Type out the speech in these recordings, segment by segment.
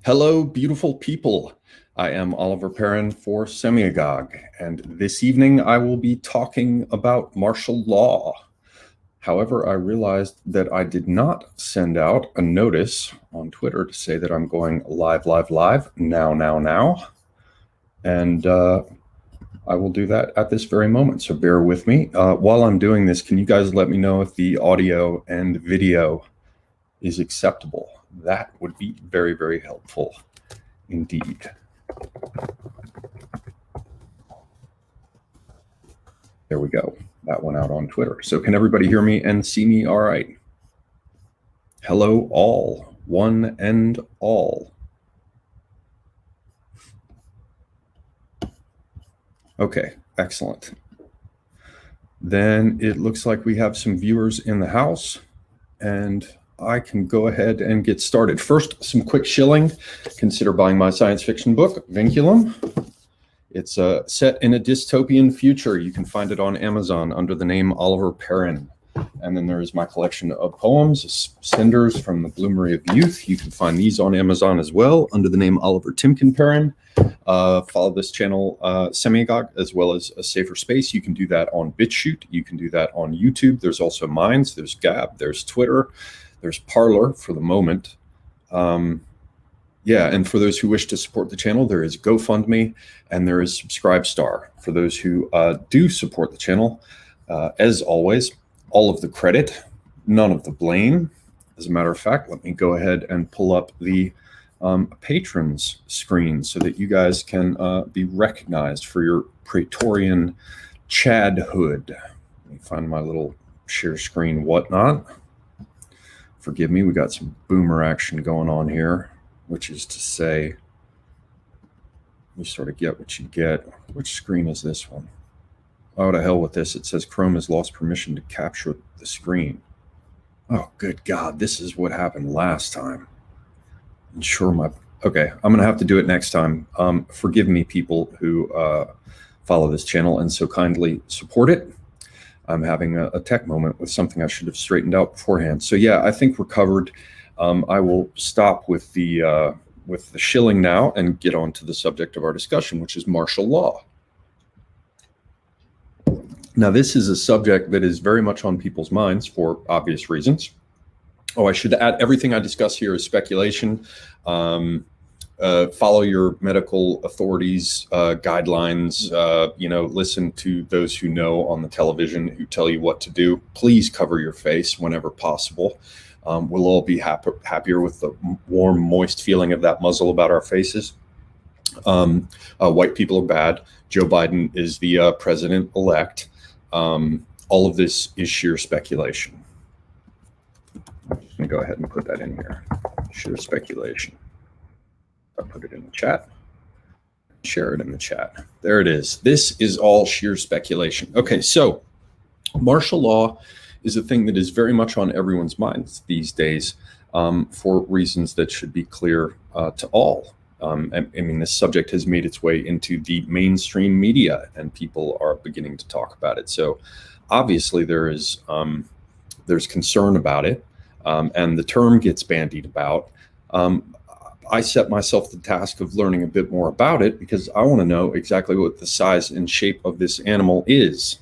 Hello, beautiful people. I am Oliver Perrin for Semiagog, and this evening I will be talking about martial law. However, I realized that I did not send out a notice on Twitter to say that I'm going live, now. And I will do that at this very moment, so bear with me. While I'm doing this, can you guys let me know if the audio and video is acceptable? That would be very, very helpful indeed. There we go. That went out on Twitter. So can everybody hear me and see me all right? Hello all, one and all. Okay, excellent. Then it looks like we have some viewers in the house, and I can go ahead and get started. First, some quick shilling. Consider buying my science fiction book, Vinculum. It's set in a dystopian future. You can find it on Amazon under the name Oliver Perrin. And then there's my collection of poems, Cinders from the Bloomery of Youth. You can find these on Amazon as well under the name Oliver Timken Perrin. Follow this channel, Semiagog, as well as A Safer Space. You can do that on BitChute. You can do that on YouTube. There's also Minds. There's Gab. There's Twitter. There's Parler for the moment. Yeah, and for those who wish to support the channel, there is GoFundMe and there is Subscribestar. For those who do support the channel, as always, all of the credit, none of the blame. As a matter of fact, let me go ahead and pull up the patrons screen so that you guys can be recognized for your Praetorian Chadhood. Let me find my little share screen whatnot. Forgive me, we got some boomer action going on here, which is to say, you sort of get what you get. Which screen is this one? Oh, to hell with this. It says Chrome has lost permission to capture the screen. Oh, good God. This is what happened last time. Okay, I'm going to have to do it next time. Forgive me, people who follow this channel and so kindly support it. I'm having a tech moment with something I should have straightened out beforehand. So yeah, I think we're covered. I will stop with the shilling now and get on to the subject of our discussion, which is martial law. Now, this is a subject that is very much on people's minds for obvious reasons. Oh, I should add, everything I discuss here is speculation. Follow your medical authorities' guidelines. Listen to those who know on the television who tell you what to do. Please cover your face whenever possible. We'll all be happier with the warm, moist feeling of that muzzle about our faces. White people are bad. Joe Biden is the president-elect. All of this is sheer speculation. I'm just going to go ahead and put that in here. Sheer speculation. I'll put it in the chat. Share it in the chat. There it is. This is all sheer speculation. Okay, so martial law is a thing that is very much on everyone's minds these days for reasons that should be clear to all. I mean, this subject has made its way into the mainstream media and people are beginning to talk about it. So obviously there's concern about it and the term gets bandied about. I set myself the task of learning a bit more about it because I want to know exactly what the size and shape of this animal is,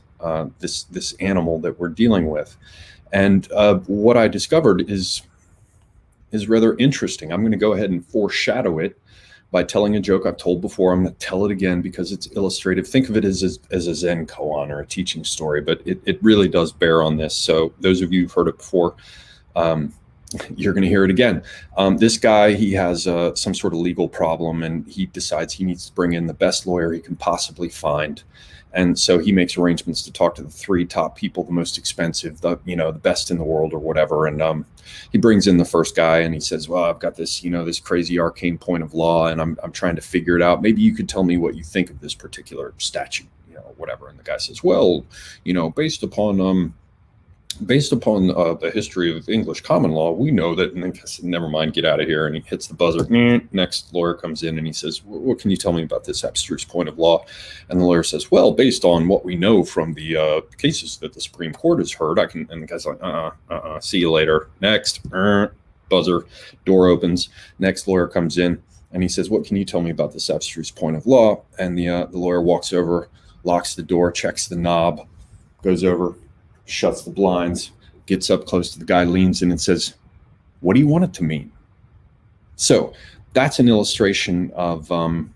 this animal that we're dealing with. And what I discovered is rather interesting. I'm going to go ahead and foreshadow it by telling a joke I've told before. I'm going to tell it again because it's illustrative. Think of it as a Zen koan or a teaching story, but it really does bear on this. So those of you who've heard it before, you're going to hear it again. This guy, he has some sort of legal problem and he decides he needs to bring in the best lawyer he can possibly find. And so he makes arrangements to talk to the 3 top people, the most expensive, the best in the world or whatever. And he brings in the first guy and he says, well, I've got this, this crazy arcane point of law and I'm trying to figure it out. Maybe you could tell me what you think of this particular statute, whatever. And the guy says, well, based upon the history of English common law, we know that, and then I said, never mind, get out of here. And he hits the buzzer. Next lawyer comes in and he says, what can you tell me about this abstruse point of law? And the lawyer says, well, based on what we know from the cases that the Supreme Court has heard, I can, and the guy's like, see you later. Next. buzzer, door opens, next lawyer comes in, and he says, what can you tell me about this abstruse point of law? And the lawyer walks over, locks the door, checks the knob, goes over, shuts the blinds, gets up close to the guy, leans in and says, what do you want it to mean? So that's an illustration of an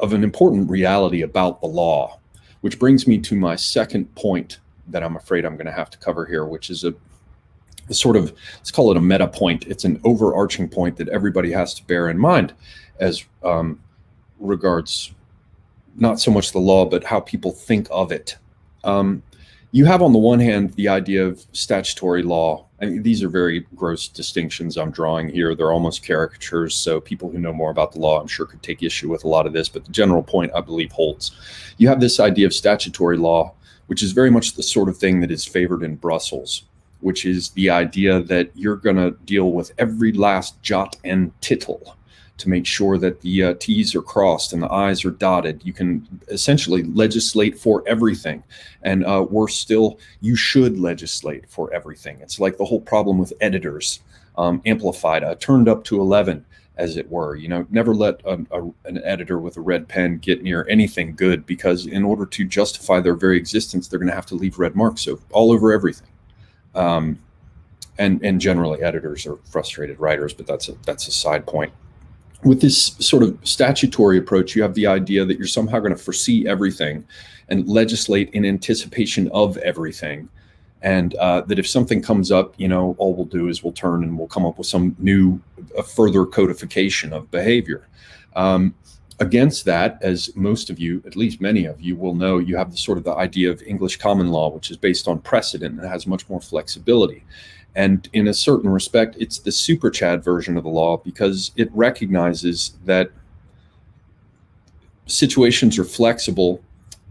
important reality about the law, which brings me to my second point that I'm afraid I'm going to have to cover here, which is a sort of, let's call it a meta point. It's an overarching point that everybody has to bear in mind as regards not so much the law, but how people think of it. You have on the one hand the idea of statutory law. I mean, these are very gross distinctions I'm drawing here. They're almost caricatures, so people who know more about the law, I'm sure, could take issue with a lot of this, but the general point, I believe, holds. You have this idea of statutory law, which is very much the sort of thing that is favored in Brussels, which is the idea that you're going to deal with every last jot and tittle to make sure that the T's are crossed and the I's are dotted. You can essentially legislate for everything. And worse still, you should legislate for everything. It's like the whole problem with editors, amplified, turned up to 11, as it were. You know, never let an editor with a red pen get near anything good, because in order to justify their very existence, they're going to have to leave red marks all over everything. And generally editors are frustrated writers, but that's a side point. With this sort of statutory approach, you have the idea that you're somehow going to foresee everything and legislate in anticipation of everything. And that if something comes up, you know, all we'll do is we'll turn and we'll come up with some new further codification of behavior. Against that, as most of you, at least many of you will know, you have the sort of the idea of English common law, which is based on precedent and has much more flexibility. And in a certain respect, it's the super Chad version of the law, because it recognizes that situations are flexible,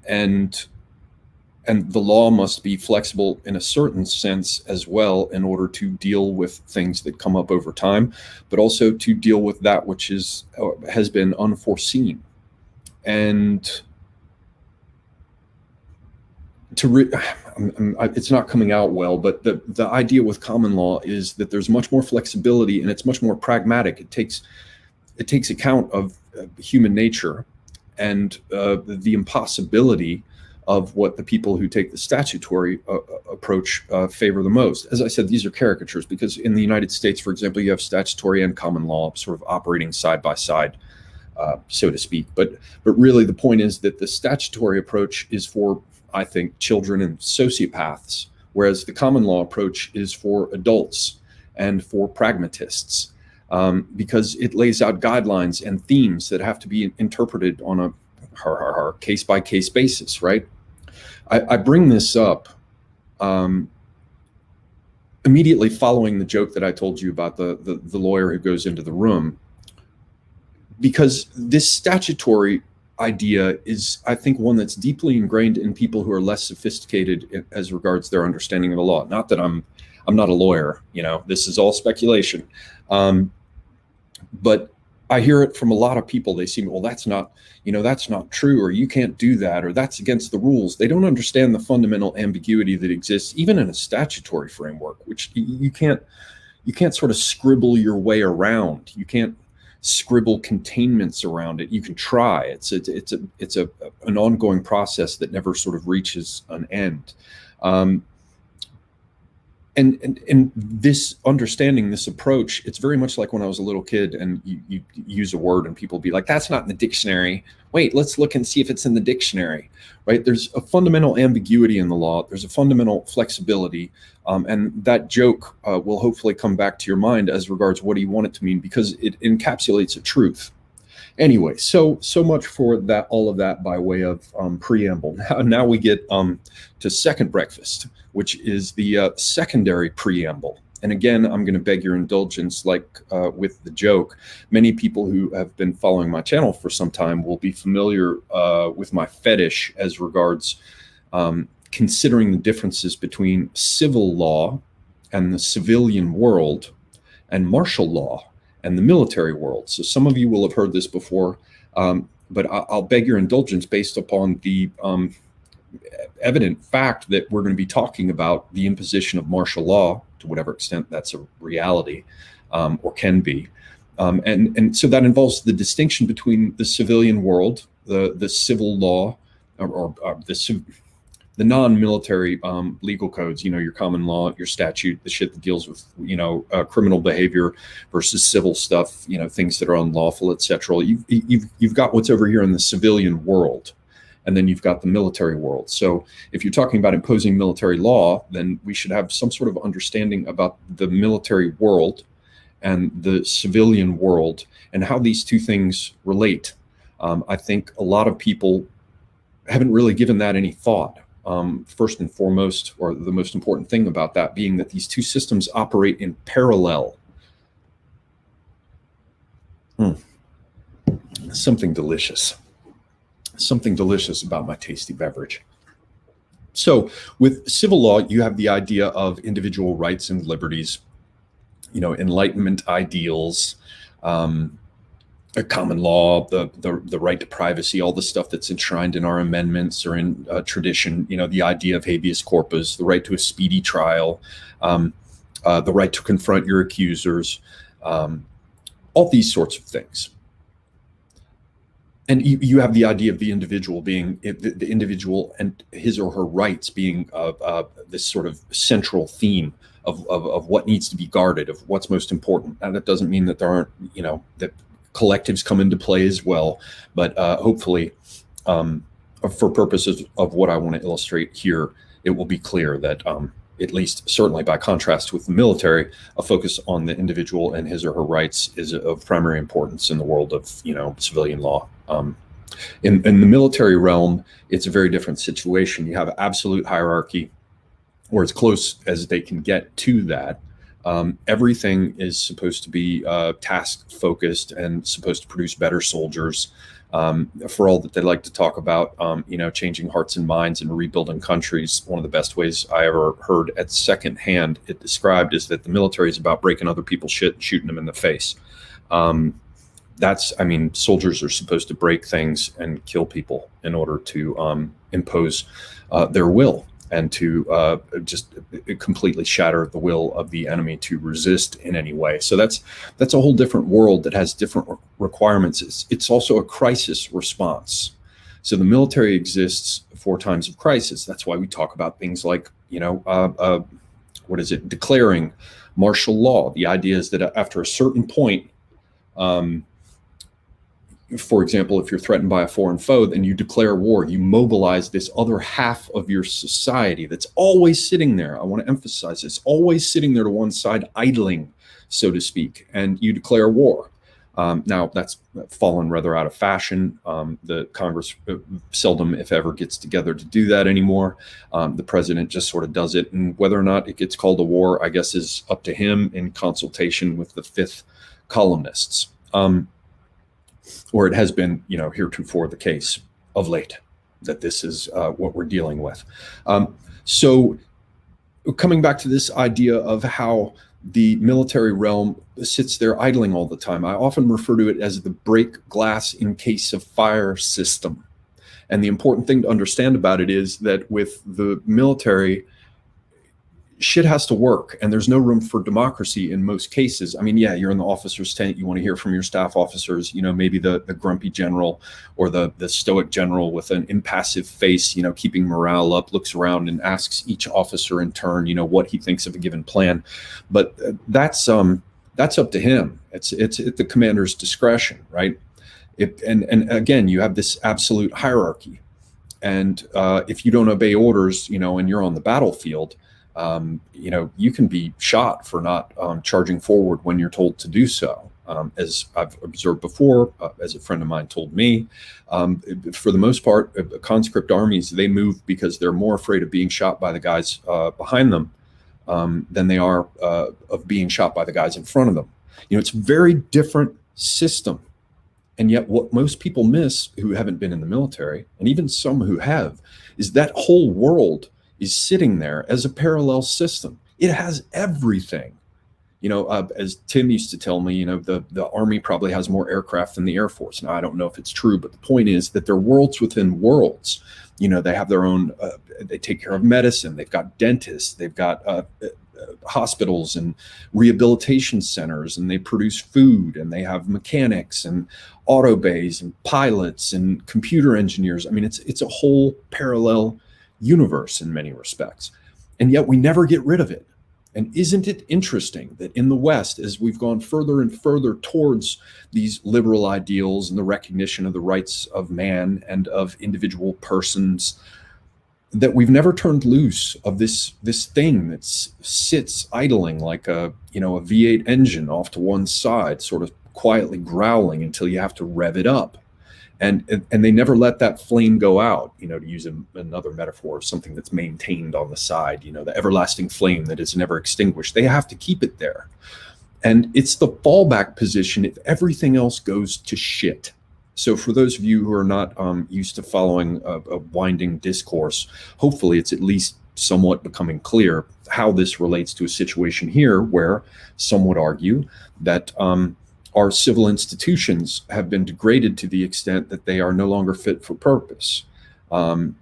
and the law must be flexible in a certain sense as well, in order to deal with things that come up over time, but also to deal with that which has been unforeseen. And it's not coming out well, but the idea with common law is that there's much more flexibility and it's much more pragmatic. It takes account of human nature and the impossibility of what the people who take the statutory approach favor the most. As I said, these are caricatures, because in the United States, for example, you have statutory and common law sort of operating side by side, so to speak. But really the point is that the statutory approach is for, I think, children and sociopaths, whereas the common law approach is for adults and for pragmatists, because it lays out guidelines and themes that have to be interpreted on a case-by-case basis, right? I bring this up immediately following the joke that I told you about the lawyer who goes into the room, because this statutory idea is, I think, one that's deeply ingrained in people who are less sophisticated as regards their understanding of the law. Not that I'm not a lawyer, you know, this is all speculation. But I hear it from a lot of people. They seem, well, that's not true, or you can't do that, or that's against the rules. They don't understand the fundamental ambiguity that exists even in a statutory framework, which you can't sort of scribble your way around. You can't scribble containments around it. You can try. It's an ongoing process that never sort of reaches an end. And this understanding, this approach, it's very much like when I was a little kid and you use a word and people be like, that's not in the dictionary. Wait, let's look and see if it's in the dictionary, right? There's a fundamental ambiguity in the law. There's a fundamental flexibility. And that joke will hopefully come back to your mind as regards what do you want it to mean, because it encapsulates a truth. Anyway, so much for that, all of that by way of preamble. Now we get to second breakfast, which is the secondary preamble. And again, I'm going to beg your indulgence, like with the joke. Many people who have been following my channel for some time will be familiar with my fetish as regards considering the differences between civil law and the civilian world, and martial law and the military world. So some of you will have heard this before, but I'll beg your indulgence based upon the evident fact that we're going to be talking about the imposition of martial law, to whatever extent that's a reality, or can be. And so that involves the distinction between the civilian world, the civil law, or the non-military legal codes, your common law, your statute, the shit that deals with, criminal behavior versus civil stuff, things that are unlawful, etc. You've got what's over here in the civilian world, and then you've got the military world. So if you're talking about imposing military law, then we should have some sort of understanding about the military world and the civilian world and how these two things relate. I think a lot of people haven't really given that any thought. First and foremost, or the most important thing about that being that these two systems operate in parallel. Something delicious about my tasty beverage. So with civil law, you have the idea of individual rights and liberties, Enlightenment ideals, a common law, the right to privacy, all the stuff that's enshrined in our amendments or in tradition, the idea of habeas corpus, the right to a speedy trial, the right to confront your accusers, all these sorts of things. And you have the idea of the individual being, the individual and his or her rights being this sort of central theme of what needs to be guarded, of what's most important. And that doesn't mean that there aren't, that collectives come into play as well. But hopefully, for purposes of what I want to illustrate here, it will be clear that at least certainly by contrast with the military, a focus on the individual and his or her rights is of primary importance in the world of, civilian law. In the military realm, it's a very different situation. You have absolute hierarchy, or as close as they can get to that. Everything is supposed to be task focused and supposed to produce better soldiers. For all that they like to talk about, changing hearts and minds and rebuilding countries. One of the best ways I ever heard at secondhand it described is that the military is about breaking other people's shit and shooting them in the face. Soldiers are supposed to break things and kill people in order to impose their will and to just completely shatter the will of the enemy to resist in any way. So that's a whole different world that has different requirements. It's also a crisis response. So the military exists for times of crisis. That's why we talk about things like, declaring martial law. The idea is that after a certain point, for example, if you're threatened by a foreign foe, then you declare war. You mobilize this other half of your society that's always sitting there. I want to emphasize this, always sitting there to one side, idling, so to speak, and you declare war. Now, that's fallen rather out of fashion. The Congress seldom, if ever, gets together to do that anymore. The president just sort of does it, and whether or not it gets called a war, I guess, is up to him in consultation with the fifth columnists. Or it has been, heretofore the case of late that this is what we're dealing with. So coming back to this idea of how the military realm sits there idling all the time, I often refer to it as the break glass in case of fire system. And the important thing to understand about it is that with the military, shit has to work, and there's no room for democracy in most cases. I mean, yeah, you're in the officer's tent, you want to hear from your staff officers, maybe the grumpy general or the stoic general with an impassive face, keeping morale up, looks around and asks each officer in turn, what he thinks of a given plan. But that's up to him. It's at the commander's discretion, right? And again, you have this absolute hierarchy. And if you don't obey orders, and you're on the battlefield, you can be shot for not charging forward when you're told to do so. As I've observed before, as a friend of mine told me, for the most part, conscript armies, they move because they're more afraid of being shot by the guys behind them than they are of being shot by the guys in front of them. It's a very different system. And yet what most people miss who haven't been in the military, and even some who have, is that whole world is sitting there as a parallel system. It has everything. As Tim used to tell me, the Army probably has more aircraft than the Air Force. Now, I don't know if it's true, but the point is that they're worlds within worlds. They have their own, they take care of medicine. They've got dentists. They've got hospitals and rehabilitation centers, and they produce food, and they have mechanics and auto bays and pilots and computer engineers. I mean, it's a whole parallel universe in many respects. And yet we never get rid of it. And isn't it interesting that in the West, as we've gone further and further towards these liberal ideals and the recognition of the rights of man and of individual persons, that we've never turned loose of this thing that sits idling like a V8 engine off to one side, sort of quietly growling until you have to rev it up. And they never let that flame go out, to use another metaphor of something that's maintained on the side, the everlasting flame that is never extinguished. They have to keep it there. And it's the fallback position if everything else goes to shit. So for those of you who are not used to following a winding discourse, hopefully it's at least somewhat becoming clear how this relates to a situation here where some would argue that our civil institutions have been degraded to the extent that they are no longer fit for purpose. You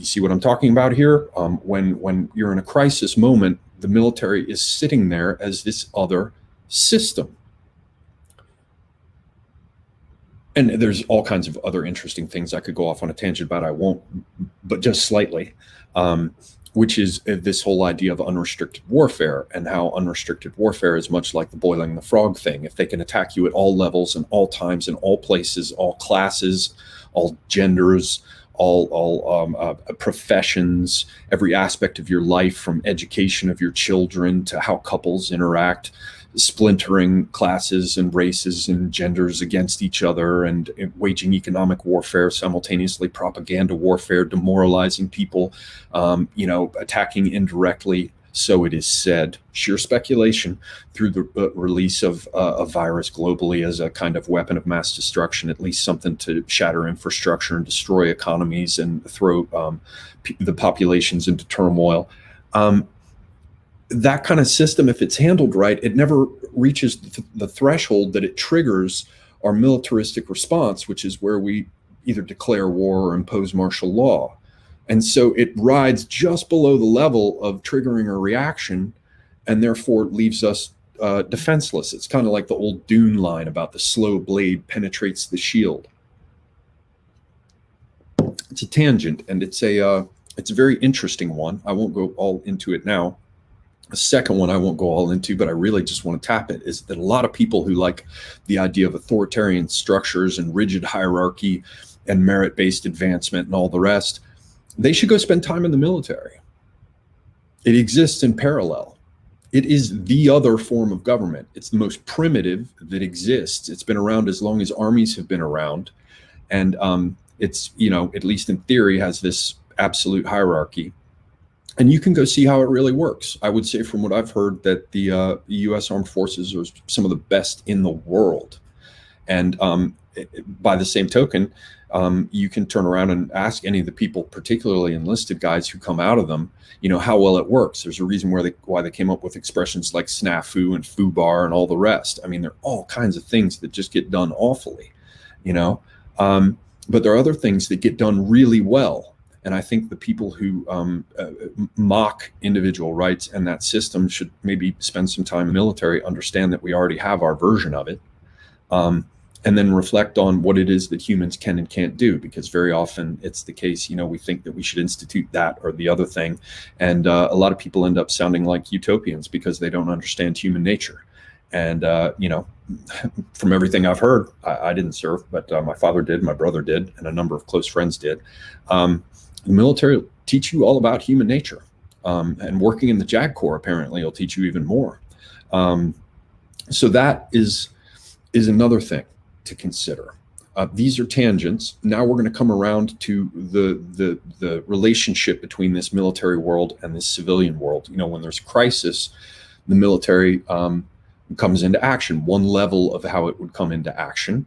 see what I'm talking about here? When you're in a crisis moment, the military is sitting there as this other system. And there's all kinds of other interesting things I could go off on a tangent about. I won't, but just slightly. Which is this whole idea of unrestricted warfare, and how unrestricted warfare is much like the boiling the frog thing. If they can attack you at all levels and all times and all places, all classes, all genders, all professions, every aspect of your life, from education of your children to how couples interact, splintering classes and races and genders against each other, and waging economic warfare, simultaneously propaganda warfare, demoralizing people, attacking indirectly, so it is said, sheer speculation, through the release of a virus globally as a kind of weapon of mass destruction, at least something to shatter infrastructure and destroy economies and throw the populations into turmoil. That kind of system, if it's handled right, it never reaches the threshold that it triggers our militaristic response, which is where we either declare war or impose martial law. And so it rides just below the level of triggering a reaction, and therefore leaves us defenseless. It's kind of like the old Dune line about the slow blade penetrates the shield. It's a tangent, and it's a very interesting one. I won't go all into it now. The second one I won't go all into, but I really just want to tap it, is that a lot of people who like the idea of authoritarian structures and rigid hierarchy and merit-based advancement and all the rest, they should go spend time in the military. It exists in parallel. It is the other form of government. It's the most primitive that exists. It's been around as long as armies have been around. And it's, at least in theory, has this absolute hierarchy. And you can go see how it really works. I would say, from what I've heard, that the U.S. Armed Forces are some of the best in the world. And by the same token, you can turn around and ask any of the people, particularly enlisted guys who come out of them, how well it works. There's a reason why they came up with expressions like snafu and foobar and all the rest. I mean, there are all kinds of things that just get done awfully, but there are other things that get done really well. And I think the people who mock individual rights and that system should maybe spend some time in the military, understand that we already have our version of it, and then reflect on what it is that humans can and can't do. Because very often it's the case, we think that we should institute that or the other thing. And a lot of people end up sounding like utopians because they don't understand human nature. And, from everything I've heard, I didn't serve, but my father did, my brother did, and a number of close friends did. The military will teach you all about human nature, and working in the JAG Corps apparently will teach you even more. So that is another thing to consider. These are tangents. Now we're going to come around to the relationship between this military world and this civilian world. When there's crisis, the military comes into action. One level of how it would come into action,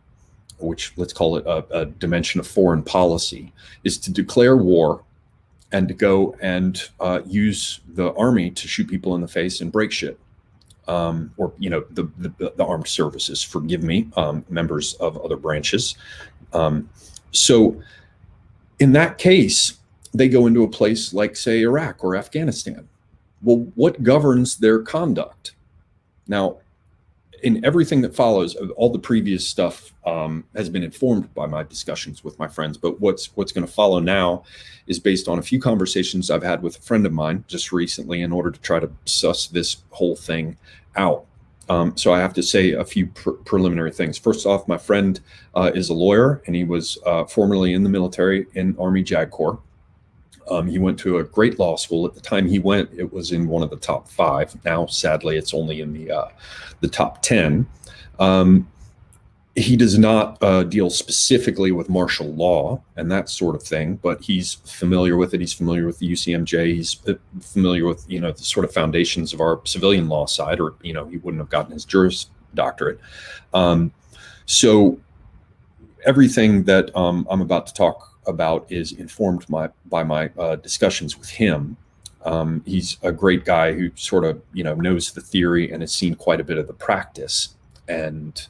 which let's call it a dimension of foreign policy, is to declare war and to go and use the army to shoot people in the face and break shit. or the armed services. Forgive me, members of other branches. So in that case, they go into a place like, say, Iraq or Afghanistan. Well, what governs their conduct? Now, in everything that follows, all the previous stuff has been informed by my discussions with my friends. But what's going to follow now is based on a few conversations I've had with a friend of mine just recently in order to try to suss this whole thing out. So I have to say a few preliminary things. First off, my friend is a lawyer, and he was formerly in the military in Army JAG Corps. He went to a great law school. At the time he went, it was in one of the top 5. Now, sadly, it's only in the top 10. He does not deal specifically with martial law and that sort of thing, but he's familiar with it. He's familiar with the UCMJ. He's familiar with, the sort of foundations of our civilian law side, or, he wouldn't have gotten his Juris Doctorate. So everything that I'm about to talk about is informed by my discussions with him. He's a great guy who sort of, knows the theory and has seen quite a bit of the practice. And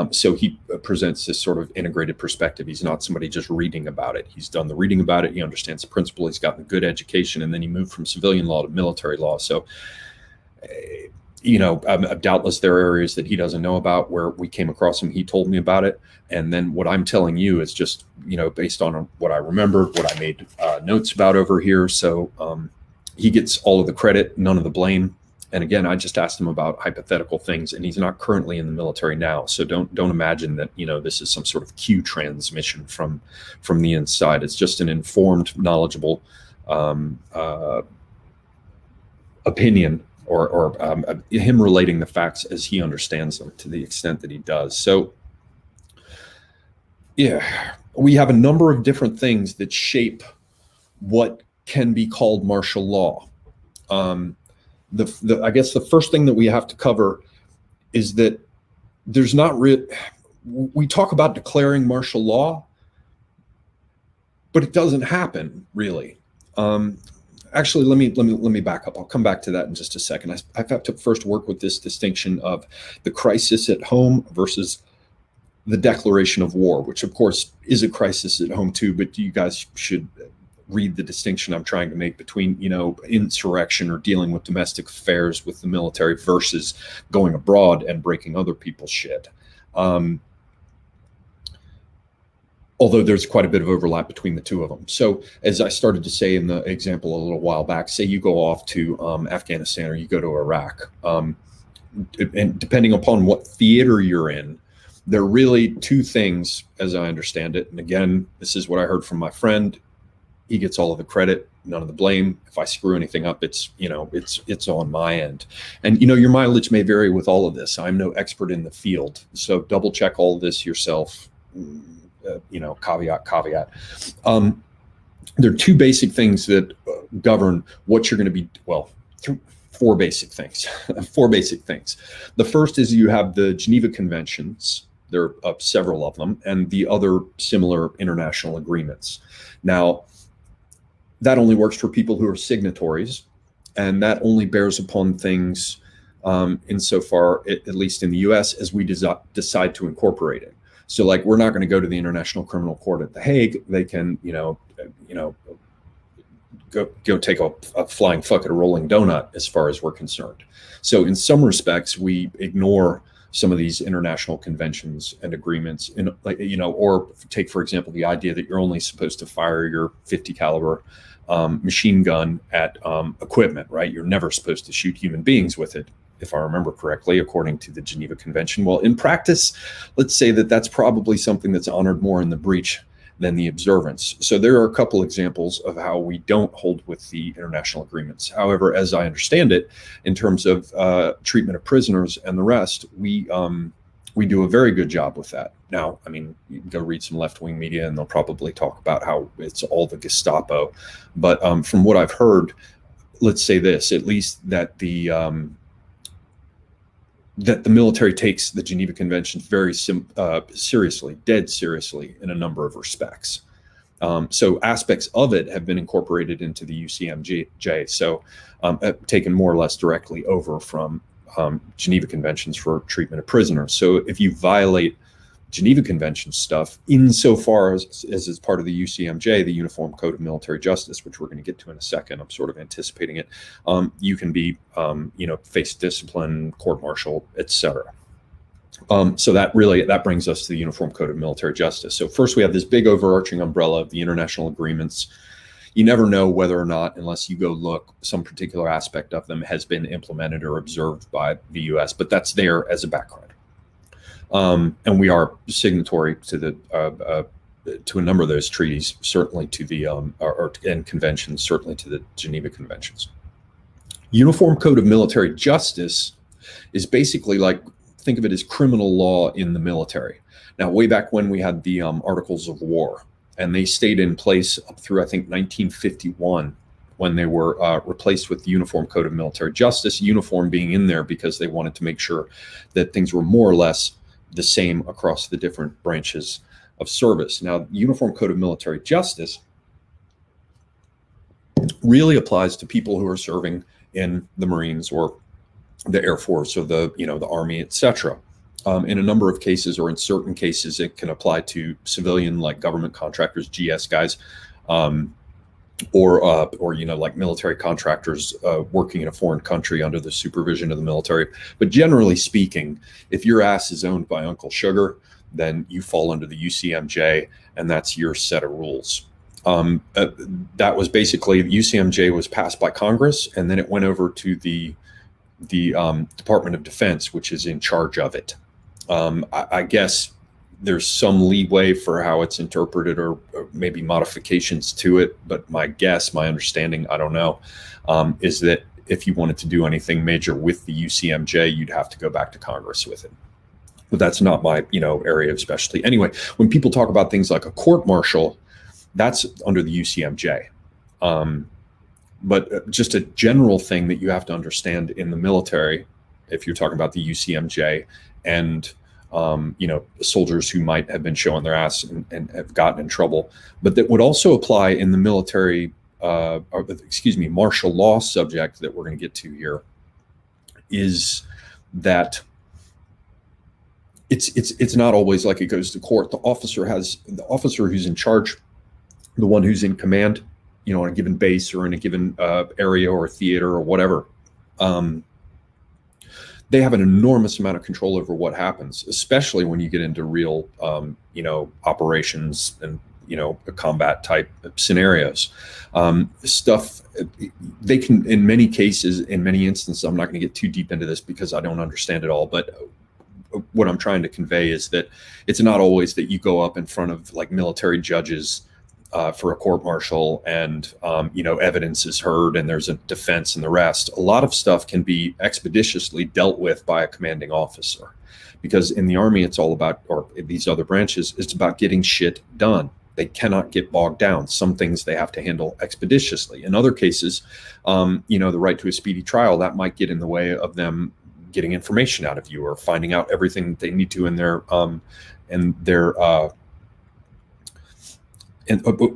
so he presents this sort of integrated perspective. He's not somebody just reading about it. He's done the reading about it. He understands the principle. He's gotten a good education. And then he moved from civilian law to military law. So, doubtless there are areas that he doesn't know about where we came across him. He told me about it. And then what I'm telling you is just, based on what I remembered, what I made notes about over here. So he gets all of the credit, none of the blame. And again, I just asked him about hypothetical things, and he's not currently in the military now. So don't imagine that, this is some sort of cue transmission from the inside. It's just an informed, knowledgeable opinion, or him relating the facts as he understands them to the extent that he does. So yeah, we have a number of different things that shape what can be called martial law. I guess the first thing that we have to cover is that there's not we talk about declaring martial law, but it doesn't happen really. Actually, let me back up. I'll come back to that in just a second. I have to first work with this distinction of the crisis at home versus the declaration of war, which of course is a crisis at home too, but you guys should read the distinction I'm trying to make between, insurrection or dealing with domestic affairs with the military versus going abroad and breaking other people's shit. Although there's quite a bit of overlap between the two of them. So as I started to say in the example a little while back, say you go off to Afghanistan or you go to Iraq, and depending upon what theater you're in, there are really two things, as I understand it. And again, this is what I heard from my friend. He gets all of the credit, none of the blame. If I screw anything up, it's on my end. And, your mileage may vary with all of this. I'm no expert in the field. So double check all of this yourself, caveat. There are two basic things that govern what you're going to be, four basic things. The first is you have the Geneva Conventions. There are several of them, and the other similar international agreements. Now, that only works for people who are signatories, and that only bears upon things insofar, at least in the US, as we decide to incorporate it. So like, we're not going to go to the International Criminal Court at The Hague. They can, go take a flying fuck at a rolling donut as far as we're concerned. So in some respects, we ignore some of these international conventions and agreements, or take, for example, the idea that you're only supposed to fire your 50 caliber machine gun at equipment, right? You're never supposed to shoot human beings with it, if I remember correctly, according to the Geneva Convention. Well, in practice, let's say that that's probably something that's honored more in the breach than the observance. So there are a couple examples of how we don't hold with the international agreements. However, as I understand it, in terms of treatment of prisoners and the rest, we do a very good job with that. Now, I mean, you can go read some left-wing media and they'll probably talk about how it's all the Gestapo. But from what I've heard, let's say this, at least that the military takes the Geneva Convention very seriously, dead seriously in a number of respects. So aspects of it have been incorporated into the UCMJ, so taken more or less directly over from Geneva Conventions for treatment of prisoners. So if you violate Geneva Convention stuff, insofar as is part of the UCMJ, the Uniform Code of Military Justice, which we're going to get to in a second, I'm sort of anticipating it, you can be, face discipline, court-martial, etc. So that brings us to the Uniform Code of Military Justice. So first we have this big overarching umbrella of the international agreements. You never know whether or not, unless you go look, some particular aspect of them has been implemented or observed by the U.S., but that's there as a background. And we are signatory to to a number of those treaties, certainly to the and conventions, certainly to the Geneva Conventions. Uniform Code of Military Justice is basically like, think of it as criminal law in the military. Now, way back when we had the Articles of War, and they stayed in place up through, I think, 1951, when they were replaced with the Uniform Code of Military Justice, uniform being in there because they wanted to make sure that things were more or less the same across the different branches of service. Now, Uniform Code of Military Justice really applies to people who are serving in the Marines or the Air Force or the Army, etc. In a number of cases, or in certain cases, it can apply to civilian, like government contractors, GS guys, or like military contractors working in a foreign country under the supervision of the military. But generally speaking, if your ass is owned by Uncle Sugar, then you fall under the UCMJ, and that's your set of rules. That was basically, the UCMJ was passed by Congress, and then it went over to the Department of Defense, which is in charge of it. I guess there's some leeway for how it's interpreted, or maybe modifications to it. But my understanding, I don't know, is that if you wanted to do anything major with the UCMJ, you'd have to go back to Congress with it. But that's not my, area of specialty. Anyway, when people talk about things like a court-martial, that's under the UCMJ. But just a general thing that you have to understand in the military, if you're talking about the UCMJ and soldiers who might have been showing their ass and have gotten in trouble, but that would also apply in the military, martial law subject that we're going to get to here, is that it's not always like it goes to court. The officer who's in charge, the one who's in command, on a given base or in a given area or theater or whatever, they have an enormous amount of control over what happens, especially when you get into real, operations and, combat type scenarios. Stuff they can, in many cases, in many instances, I'm not going to get too deep into this because I don't understand it all, but what I'm trying to convey is that it's not always that you go up in front of like military judges for a court-martial and, evidence is heard and there's a defense and the rest. A lot of stuff can be expeditiously dealt with by a commanding officer, because in the Army, it's all about, or these other branches, it's about getting shit done. They cannot get bogged down. Some things they have to handle expeditiously. In other cases, the right to a speedy trial, that might get in the way of them getting information out of you or finding out everything they need to in their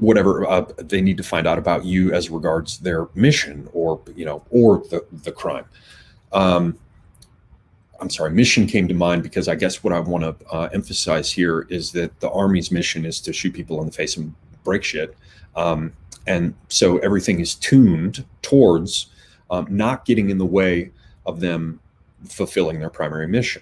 whatever they need to find out about you as regards their mission or the crime. I'm sorry, mission came to mind because I guess what I want to emphasize here is that the Army's mission is to shoot people in the face and break shit. And so everything is tuned towards not getting in the way of them fulfilling their primary mission.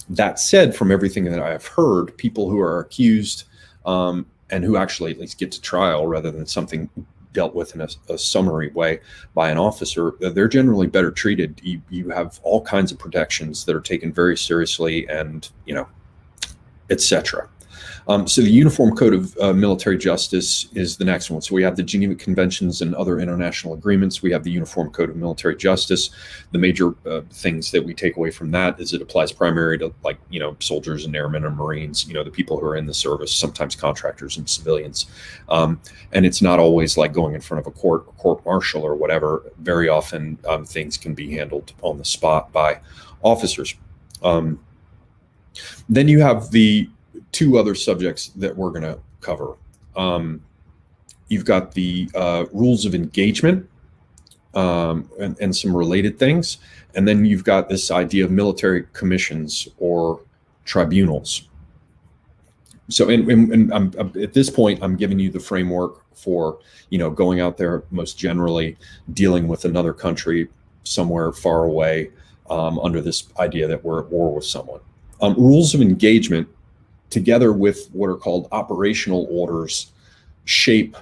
That said, from everything that I have heard, people who are accused and who actually at least get to trial rather than something dealt with in a summary way by an officer, they're generally better treated. You have all kinds of protections that are taken very seriously, and etc. So the Uniform Code of Military Justice is the next one. So we have the Geneva Conventions and other international agreements. We have the Uniform Code of Military Justice. The major things that we take away from that is it applies primarily to, like, soldiers and airmen and Marines, the people who are in the service, sometimes contractors and civilians. And it's not always like going in front of a court-martial or whatever. Very often things can be handled on the spot by officers. Then you have the two other subjects that we're going to cover. You've got the rules of engagement, and some related things. And then you've got this idea of military commissions or tribunals. So, and I'm, at this point, I'm giving you the framework for, going out there most generally, dealing with another country somewhere far away, under this idea that we're at war with someone. Rules of engagement, together with what are called operational orders, shape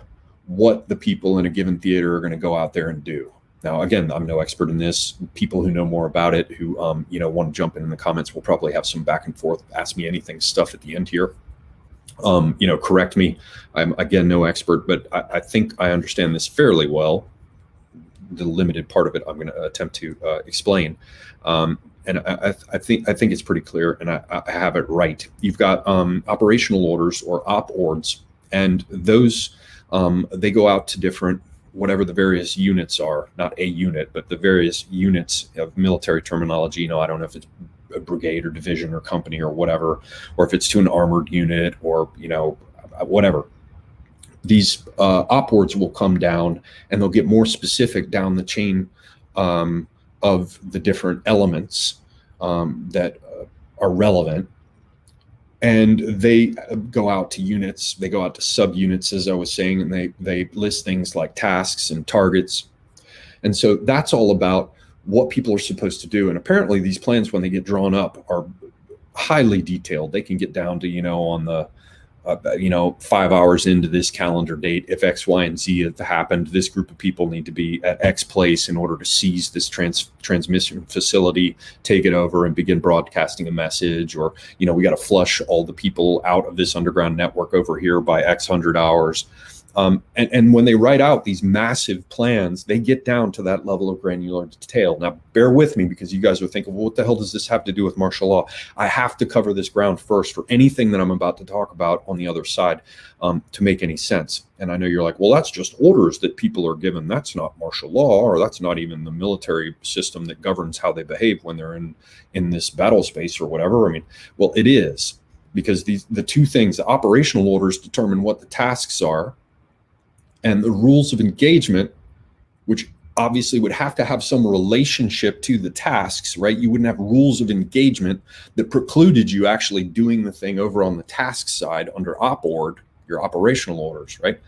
what the people in a given theater are going to go out there and do. Now, again, I'm no expert in this. People who know more about it, who want to jump in the comments, will probably have some back and forth, ask me anything stuff at the end here. Correct me. I'm, again, no expert, but I think I understand this fairly well. The limited part of it I'm going to attempt to explain. And I think it's pretty clear, and I have it right. You've got operational orders, or op ords, and those they go out to different, whatever the various units are, not a unit, but the various units of military terminology. I don't know if it's a brigade or division or company or whatever, or if it's to an armored unit or, whatever. These op ords will come down, and they'll get more specific down the chain of the different elements that are relevant. And they go out to units, they go out to subunits, as I was saying, and they list things like tasks and targets. And so that's all about what people are supposed to do. And apparently these plans, when they get drawn up, are highly detailed. They can get down to, on the, 5 hours into this calendar date, if X, Y, and Z have happened, this group of people need to be at X place in order to seize this transmission facility, take it over, and begin broadcasting a message. Or, we got to flush all the people out of this underground network over here by X hundred hours. And when they write out these massive plans, they get down to that level of granular detail. Now, bear with me, because you guys are thinking, well, what the hell does this have to do with martial law? I have to cover this ground first for anything that I'm about to talk about on the other side to make any sense. And I know you're like, well, that's just orders that people are given. That's not martial law, or that's not even the military system that governs how they behave when they're in this battle space or whatever. I mean, well, it is, because the two things, the operational orders determine what the tasks are, and the rules of engagement, which obviously would have to have some relationship to the tasks, right? You wouldn't have rules of engagement that precluded you actually doing the thing over on the task side under op ord, your operational orders, right?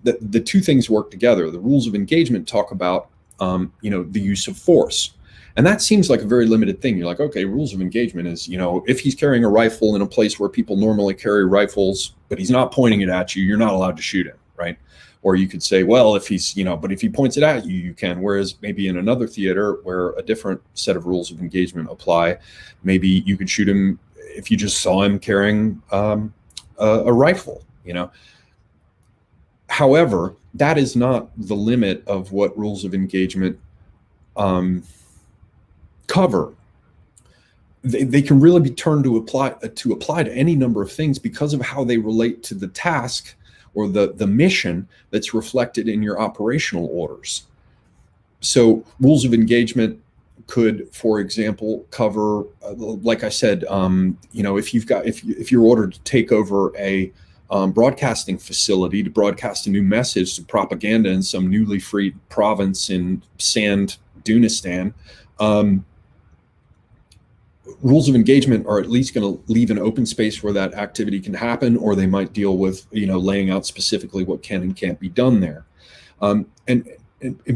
The two things work together. The rules of engagement talk about, the use of force. And that seems like a very limited thing. You're like, okay, rules of engagement is, if he's carrying a rifle in a place where people normally carry rifles, but he's not pointing it at you, you're not allowed to shoot him, right? Or you could say, well, if he's, but if he points it at you, you can. Whereas maybe in another theater where a different set of rules of engagement apply, maybe you could shoot him if you just saw him carrying a rifle, However, that is not the limit of what rules of engagement cover. They can really be turned to apply to any number of things because of how they relate to the task or the mission that's reflected in your operational orders. So rules of engagement could, for example, cover, like I said, if you're ordered to take over a broadcasting facility to broadcast a new message to propaganda in some newly freed province in Sand Dunistan, rules of engagement are at least going to leave an open space where that activity can happen, or they might deal with, laying out specifically what can and can't be done there. And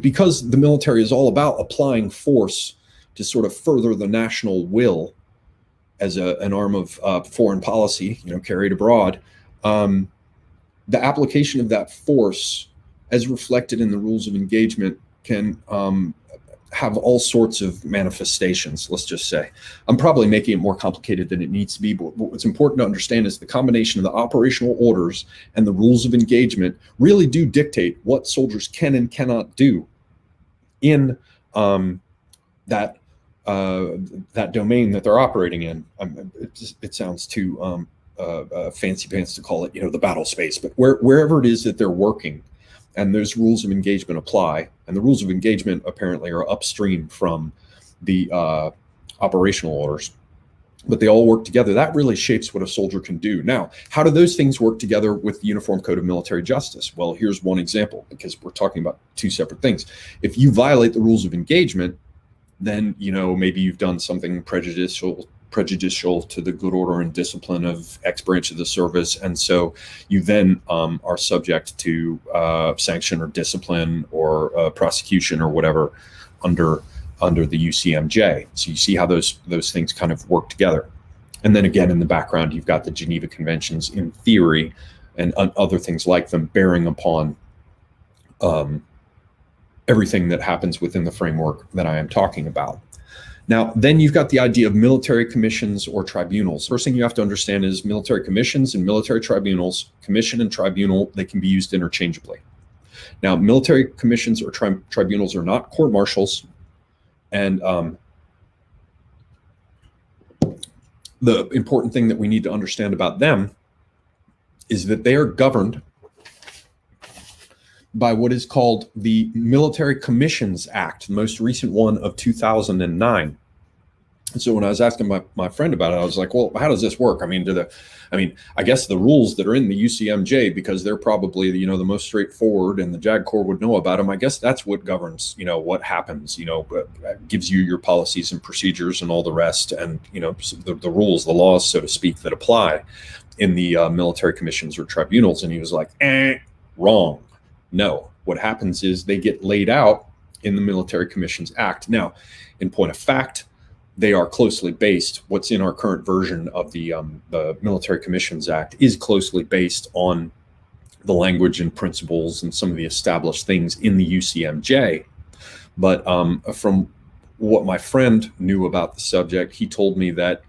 because the military is all about applying force to sort of further the national will as an arm of foreign policy, carried abroad, the application of that force as reflected in the rules of engagement can have all sorts of manifestations, let's just say. I'm probably making it more complicated than it needs to be, but what's important to understand is the combination of the operational orders and the rules of engagement really do dictate what soldiers can and cannot do in that domain that they're operating in. It sounds too fancy pants to call it, the battle space, but wherever it is that they're working, and those rules of engagement apply, and the rules of engagement apparently are upstream from the operational orders. but they all work together. That really shapes what a soldier can do. Now, how do those things work together with the Uniform Code of Military Justice? Well, here's one example, because we're talking about two separate things. If you violate the rules of engagement, then, you know, maybe you've done something prejudicial to the good order and discipline of X branch of the service. And so you then are subject to sanction or discipline or prosecution or whatever under the UCMJ. So you see how those things kind of work together. And then again, in the background, you've got the Geneva Conventions in theory and other things like them bearing upon everything that happens within the framework that I am talking about. Now, then you've got the idea of military commissions or tribunals. First thing you have to understand is military commissions and military tribunals, commission and tribunal, they can be used interchangeably. Now, military commissions or tribunals are not court martials. And the important thing that we need to understand about them is that they are governed by what is called the Military Commissions Act, the most recent one of 2009. And so when I was asking my friend about it, I was like, well, how does this work? I mean, I guess the rules that are in the UCMJ, because they're probably, you know, the most straightforward and the JAG Corps would know about them. I guess that's what governs, you know, what happens, you know, gives you your policies and procedures and all the rest. And, you know, the rules, the laws, so to speak, that apply in the military commissions or tribunals. And he was like, wrong. No, what happens is they get laid out in the Military Commissions Act. Now, in point of fact, they are closely based. What's in our current version of the Military Commissions Act is closely based on the language and principles and some of the established things in the UCMJ. But from what my friend knew about the subject, he told me that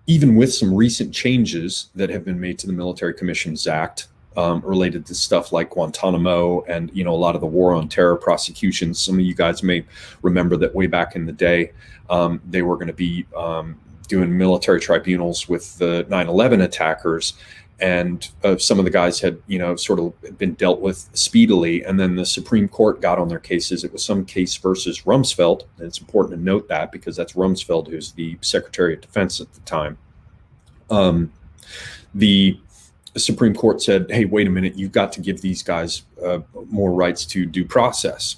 even with some recent changes that have been made to the Military Commissions Act, related to stuff like Guantanamo and, you know, a lot of the war on terror prosecutions. Some of you guys may remember that way back in the day, they were going to be doing military tribunals with the 9/11 attackers. And some of the guys had, you know, sort of been dealt with speedily. And then the Supreme Court got on their cases. It was some case versus Rumsfeld. And it's important to note that because that's Rumsfeld, who's the Secretary of Defense at the time. The Supreme Court said, hey, wait a minute, you've got to give these guys more rights to due process.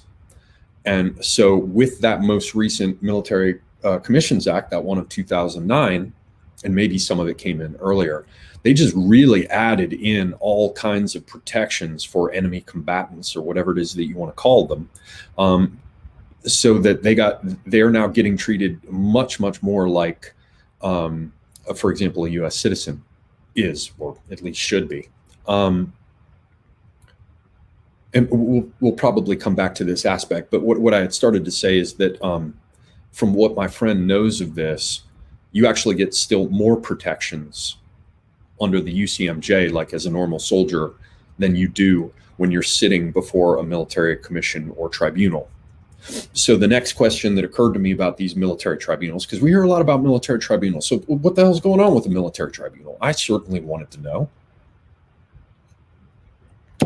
And so with that most recent Military Commissions Act, that one of 2009, and maybe some of it came in earlier, they just really added in all kinds of protections for enemy combatants or whatever it is that you want to call them, so that they're now getting treated much, much more like, for example, a U.S. citizen is, or at least should be. And we'll probably come back to this aspect, but what I had started to say is that from what my friend knows of this, you actually get still more protections under the UCMJ, like as a normal soldier, than you do when you're sitting before a military commission or tribunal. So the next question that occurred to me about these military tribunals, because we hear a lot about military tribunals. So what the hell's going on with the military tribunal? I certainly wanted to know.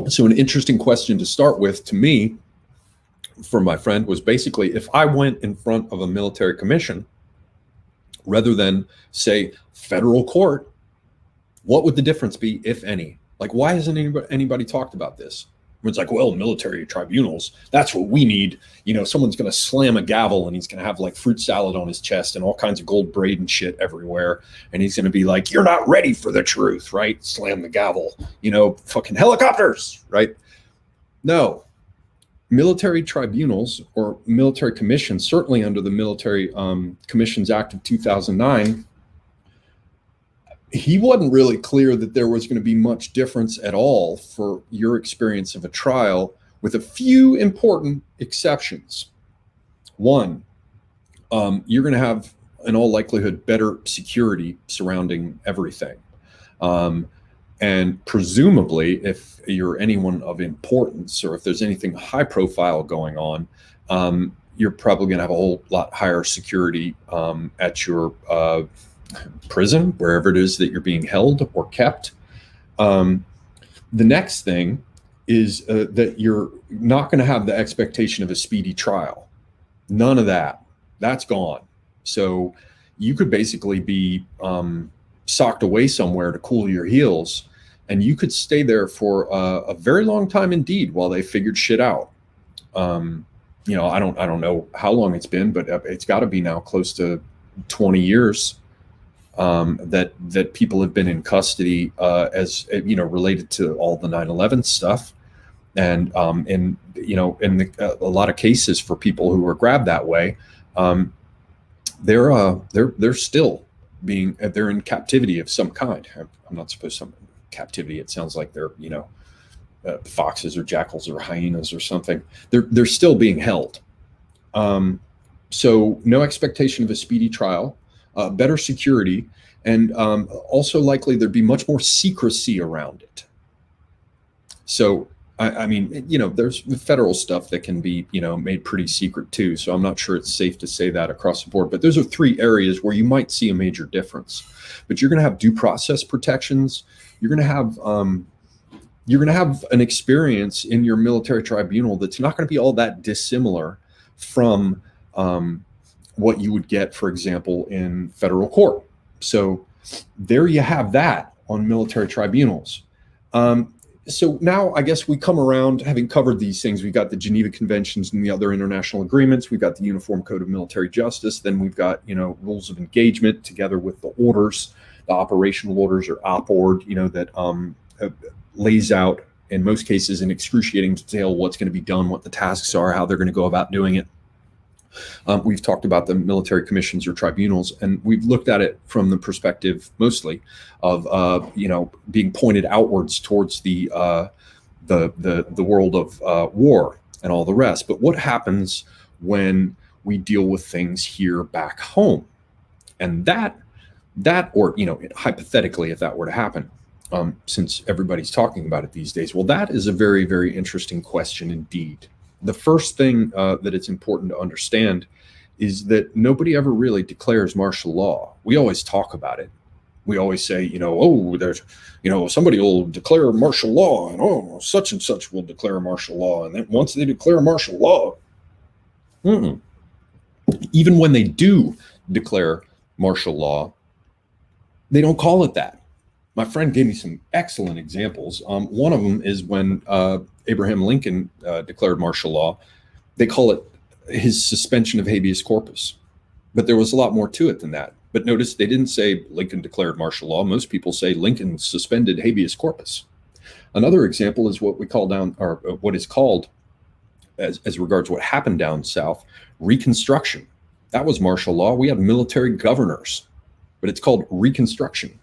So an interesting question to start with to me from my friend was basically, if I went in front of a military commission, rather than say federal court, what would the difference be, if any? Like, why hasn't anybody talked about this? It's like, well, military tribunals, that's what we need. You know, someone's going to slam a gavel and he's going to have like fruit salad on his chest and all kinds of gold braid and shit everywhere. And he's going to be like, you're not ready for the truth, right? Slam the gavel, you know, fucking helicopters, right? No. Military tribunals or military commissions, certainly under the Military Commissions Act of 2009, he wasn't really clear that there was going to be much difference at all for your experience of a trial, with a few important exceptions. One, you're going to have, in all likelihood, better security surrounding everything. And presumably, if you're anyone of importance or if there's anything high profile going on, you're probably going to have a whole lot higher security at your prison, wherever it is that you're being held or kept. The next thing is that you're not going to have the expectation of a speedy trial. None of that. That's gone. So you could basically be socked away somewhere to cool your heels, and you could stay there for a very long time indeed while they figured shit out. You know, I don't know how long it's been, but it's got to be now close to 20 years that people have been in custody as you know, related to all the 9/11 stuff, and you know, in a lot of cases for people who were grabbed that way, they're still being, they're in captivity of some kind. I'm not supposed to captivity. It sounds like they're, you know, foxes or jackals or hyenas or something. They're still being held. So no expectation of a speedy trial, better security, and also likely there'd be much more secrecy around it. So I mean, you know, there's federal stuff that can be, you know, made pretty secret too. So I'm not sure it's safe to say that across the board. But those are three areas where you might see a major difference. But you're going to have due process protections. You're going to have an experience in your military tribunal that's not going to be all that dissimilar from what you would get, for example, in federal court. So there you have that on military tribunals. So now I guess we come around, having covered these things. We've got the Geneva Conventions and the other international agreements. We've got the Uniform Code of Military Justice. Then we've got, you know, rules of engagement together with the orders, the operational orders, or OPORD, you know, that lays out, in most cases, in excruciating detail what's going to be done, what the tasks are, how they're going to go about doing it. We've talked about the military commissions or tribunals, and we've looked at it from the perspective mostly of you know, being pointed outwards towards the world of war and all the rest. But what happens when we deal with things here back home? And that or, you know, hypothetically, if that were to happen, since everybody's talking about it these days, well, that is a very, very interesting question indeed. The first thing that it's important to understand is that nobody ever really declares martial law. We always talk about it. We always say, you know, oh, there's, you know, somebody will declare martial law, and oh, such and such will declare martial law. And then once they declare martial law, even when they do declare martial law, they don't call it that. My friend gave me some excellent examples. One of them is when Abraham Lincoln declared martial law. They call it his suspension of habeas corpus. But there was a lot more to it than that. But notice they didn't say Lincoln declared martial law. Most people say Lincoln suspended habeas corpus. Another example is what we call down, or what is called, as regards what happened down south, Reconstruction. That was martial law. We had military governors, but it's called Reconstruction.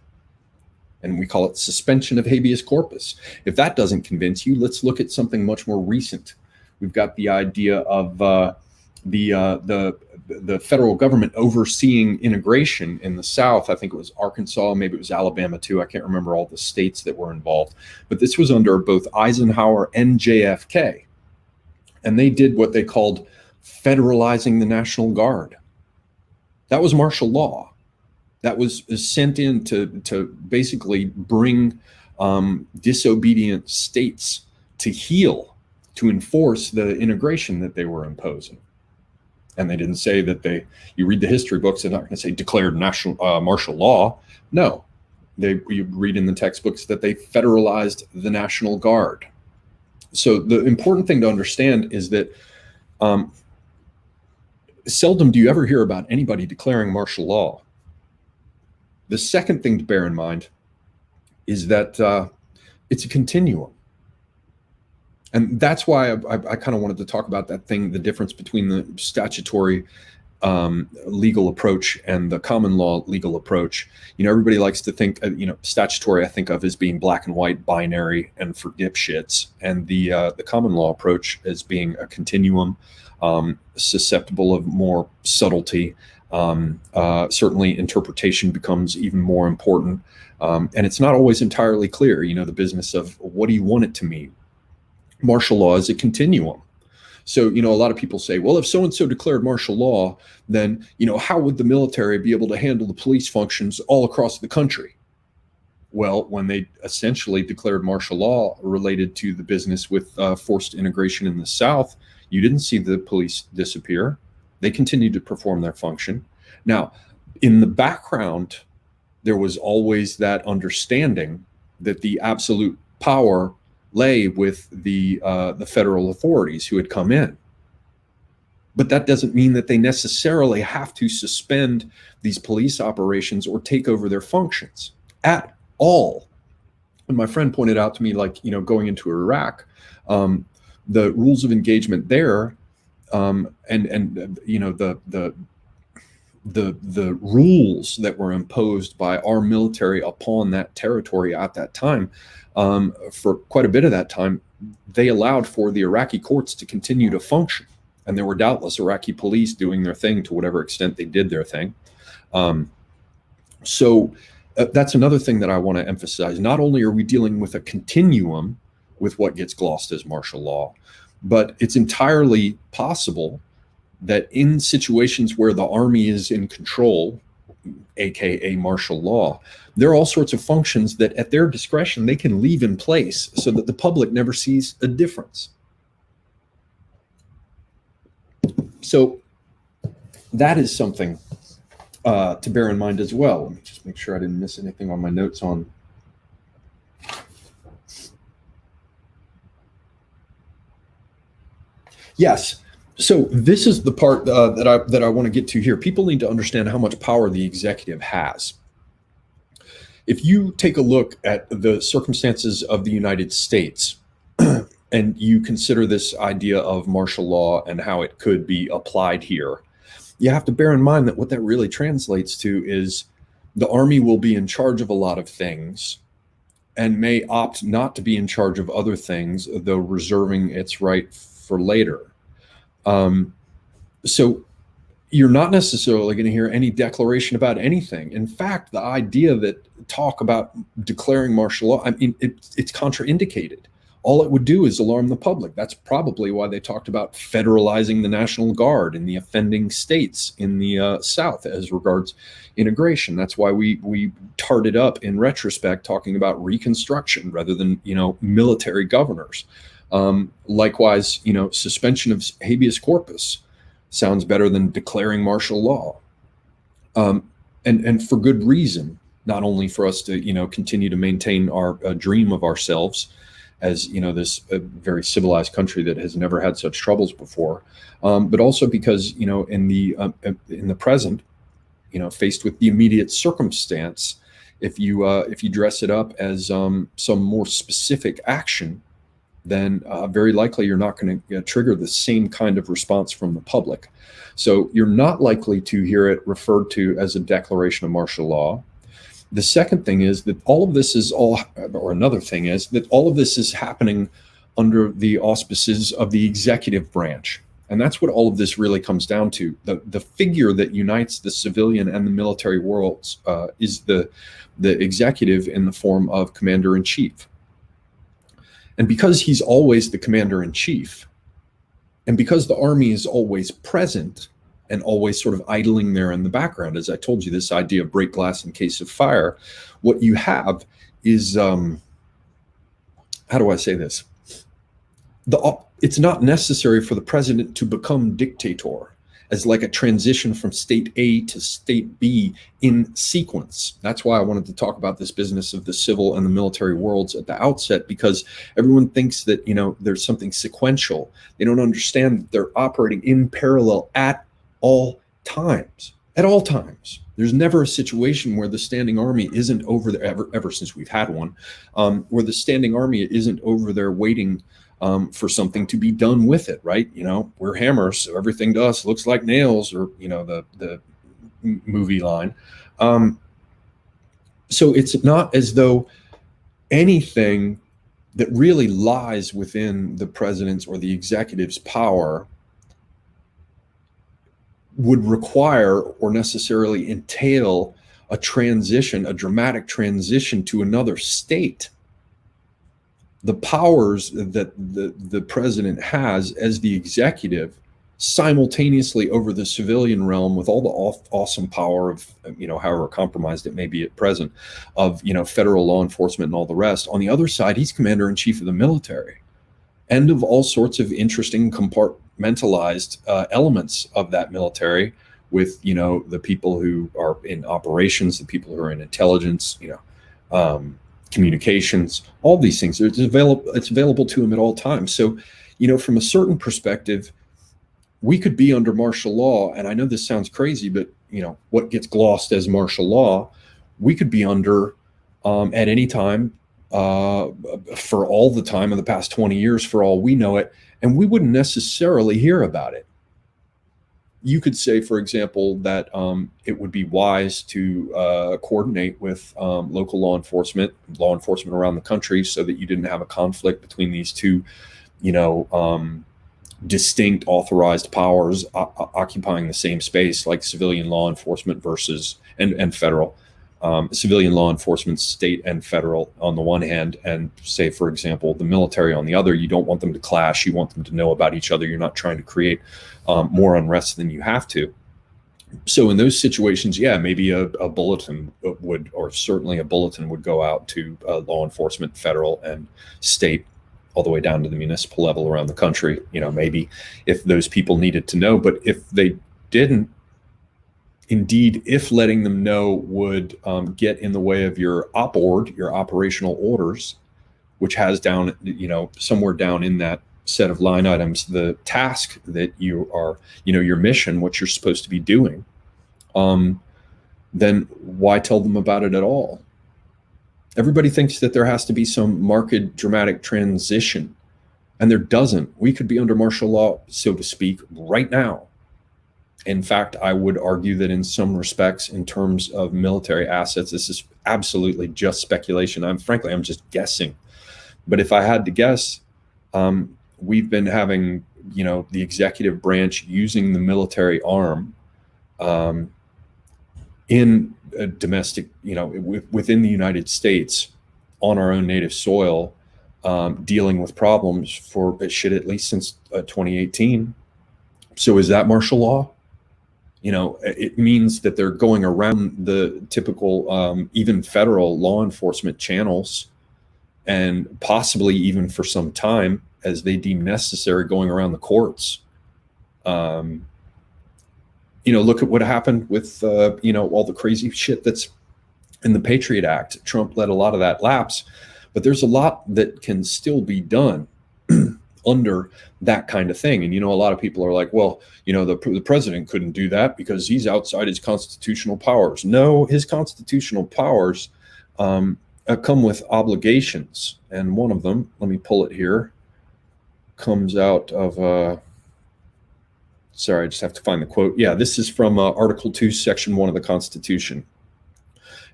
And we call it suspension of habeas corpus. If that doesn't convince you, let's look at something much more recent. We've got the idea of the federal government overseeing integration in the South. I think it was Arkansas, maybe it was Alabama too. I can't remember all the states that were involved. But this was under both Eisenhower and JFK. And they did what they called federalizing the National Guard. That was martial law. That was sent in to basically bring disobedient states to heel, to enforce the integration that they were imposing. And they didn't say that you read the history books, they're not going to say declared national martial law. No, you read in the textbooks that they federalized the National Guard. So the important thing to understand is that seldom do you ever hear about anybody declaring martial law. The second thing to bear in mind is that it's a continuum. And that's why I kind of wanted to talk about that thing, the difference between the statutory legal approach and the common law legal approach. You know, everybody likes to think, you know, statutory I think of as being black and white, binary, and for dipshits. And the common law approach as being a continuum, susceptible of more subtlety. Certainly interpretation becomes even more important. And it's not always entirely clear, you know, the business of what do you want it to mean? Martial law is a continuum. So, you know, a lot of people say, well, if so-and-so declared martial law, then, you know, how would the military be able to handle the police functions all across the country? Well, when they essentially declared martial law related to the business with forced integration in the South, you didn't see the police disappear. They continued to perform their function. Now, In the background, there was always that understanding that the absolute power lay with the federal authorities who had come in. But that doesn't mean that they necessarily have to suspend these police operations or take over their functions at all. And my friend pointed out to me, like, going into Iraq, the rules of engagement there, and the rules that were imposed by our military upon that territory at that time, for quite a bit of that time, they allowed for the Iraqi courts to continue to function. And there were doubtless Iraqi police doing their thing to whatever extent they did their thing. So that's another thing that I want to emphasize. Not only are we dealing with a continuum with what gets glossed as martial law, but it's entirely possible that in situations where the army is in control, aka martial law, there are all sorts of functions that at their discretion they can leave in place so that the public never sees a difference. So that is something to bear in mind as well. Let me just make sure I didn't miss anything on my notes on. Yes. So this is the part that I want to get to here. People need to understand how much power the executive has. If you take a look at the circumstances of the United States, and you consider this idea of martial law and how it could be applied here, you have to bear in mind that what that really translates to is the army will be in charge of a lot of things and may opt not to be in charge of other things, though reserving its right for later. So you're not necessarily going to hear any declaration about anything. In fact, the idea that talk about declaring martial law, I mean, it's contraindicated. All it would do is alarm the public. That's probably why they talked about federalizing the National Guard in the offending states in the South as regards integration. That's why we tarted up in retrospect talking about Reconstruction rather than, military governors. Likewise, suspension of habeas corpus sounds better than declaring martial law. And for good reason, not only for us to, continue to maintain our dream of ourselves as this very civilized country that has never had such troubles before, but also because in the present, faced with the immediate circumstance, if you dress it up as some more specific action, then very likely you're not going to trigger the same kind of response from the public. So you're not likely to hear it referred to as a declaration of martial law. The second thing is that all of this is another thing is that all of this is happening under the auspices of the executive branch. And that's what all of this really comes down to. The figure that unites the civilian and the military worlds is the executive in the form of commander-in-chief. And because he's always the commander-in-chief, and because the army is always present and always sort of idling there in the background, as I told you, this idea of break glass in case of fire, what you have is, how do I say this? It's not necessary for the president to become dictator as like a transition from state A to state B in sequence. That's why I wanted to talk about this business of the civil and the military worlds at the outset, because everyone thinks that, there's something sequential. They don't understand that they're operating in parallel at all times. At all times. There's never a situation where the standing army isn't over there, ever since we've had one, where the standing army isn't over there waiting for something to be done with it, right? We're hammers, so everything to us looks like nails, or the movie line. So it's not as though anything that really lies within the president's or the executive's power would require or necessarily entail a dramatic transition to another state. The powers that the president has as the executive simultaneously over the civilian realm, with all the awesome power of, however compromised it may be at present, of, federal law enforcement and all the rest. On the other side, he's commander-in-chief of the military and of all sorts of interesting compartmentalized elements of that military, with, the people who are in operations, the people who are in intelligence, communications, all these things. It's available to them at all times. So, from a certain perspective, we could be under martial law. And I know this sounds crazy, but what gets glossed as martial law, we could be under at any time, for all the time in the past 20 years, for all we know it, and we wouldn't necessarily hear about it. You could say, for example, that it would be wise to coordinate with local law enforcement around the country, so that you didn't have a conflict between these two, distinct authorized powers occupying the same space, like civilian law enforcement versus and federal. Civilian law enforcement, state and federal on the one hand, and say, for example, the military on the other. You don't want them to clash. You want them to know about each other. You're not trying to create more unrest than you have to. So in those situations, yeah, maybe a bulletin would, or certainly a bulletin would go out to law enforcement, federal and state, all the way down to the municipal level around the country. Maybe if those people needed to know, but if they didn't, indeed, if letting them know would get in the way of your your operational orders, which has down, somewhere down in that set of line items, the task that you are, your mission, what you're supposed to be doing, then why tell them about it at all? Everybody thinks that there has to be some marked, dramatic transition, and there doesn't. We could be under martial law, so to speak, right now. In fact, I would argue that in some respects, in terms of military assets, this is absolutely just speculation. I'm just guessing. But if I had to guess, we've been having, the executive branch using the military arm in a domestic, within the United States, on our own native soil, dealing with problems for at least since 2018. So is that martial law? It means that they're going around the typical, even federal law enforcement channels, and possibly even for some time, as they deem necessary, going around the courts. Look at what happened with, all the crazy shit that's in the Patriot Act. Trump let a lot of that lapse, but there's a lot that can still be done under that kind of thing. And, a lot of people are like, well, the president couldn't do that because he's outside his constitutional powers. No, his constitutional powers come with obligations. And one of them, let me pull it here, comes out of, sorry, I just have to find the quote. Yeah, this is from Article 2, Section 1 of the Constitution.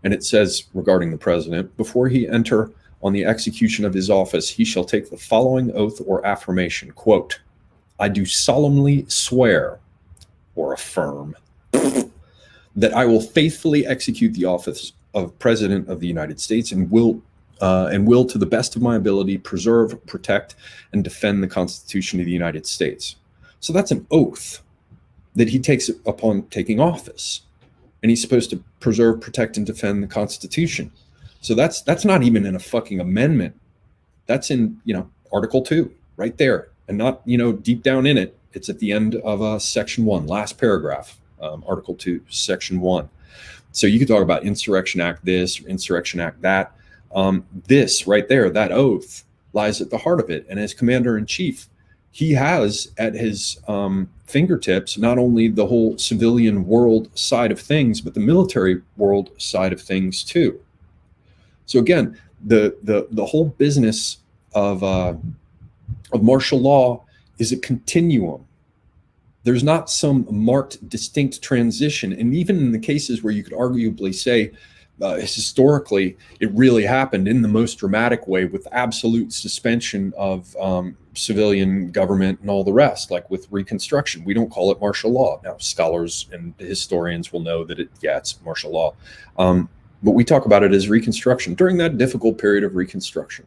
And it says regarding the president, before he enter on the execution of his office, he shall take the following oath or affirmation, quote, I do solemnly swear or affirm that I will faithfully execute the office of President of the United States and will to the best of my ability preserve, protect, and defend the Constitution of the United States. So that's an oath that he takes upon taking office. And he's supposed to preserve, protect, and defend the Constitution. So that's not even in a fucking amendment. That's in, Article 2 right there, and not, deep down in it. It's at the end of Section 1, last paragraph, Article 2, Section 1. So you could talk about Insurrection Act this, or Insurrection Act that. This right there, that oath, lies at the heart of it. And as Commander-in-Chief, he has at his fingertips not only the whole civilian world side of things, but the military world side of things too. So again, the whole business of martial law is a continuum. There's not some marked, distinct transition. And even in the cases where you could arguably say, historically, it really happened in the most dramatic way, with absolute suspension of civilian government and all the rest, like with Reconstruction. We don't call it martial law. Now, scholars and historians will know that it's martial law. But we talk about it as Reconstruction during that difficult period of Reconstruction.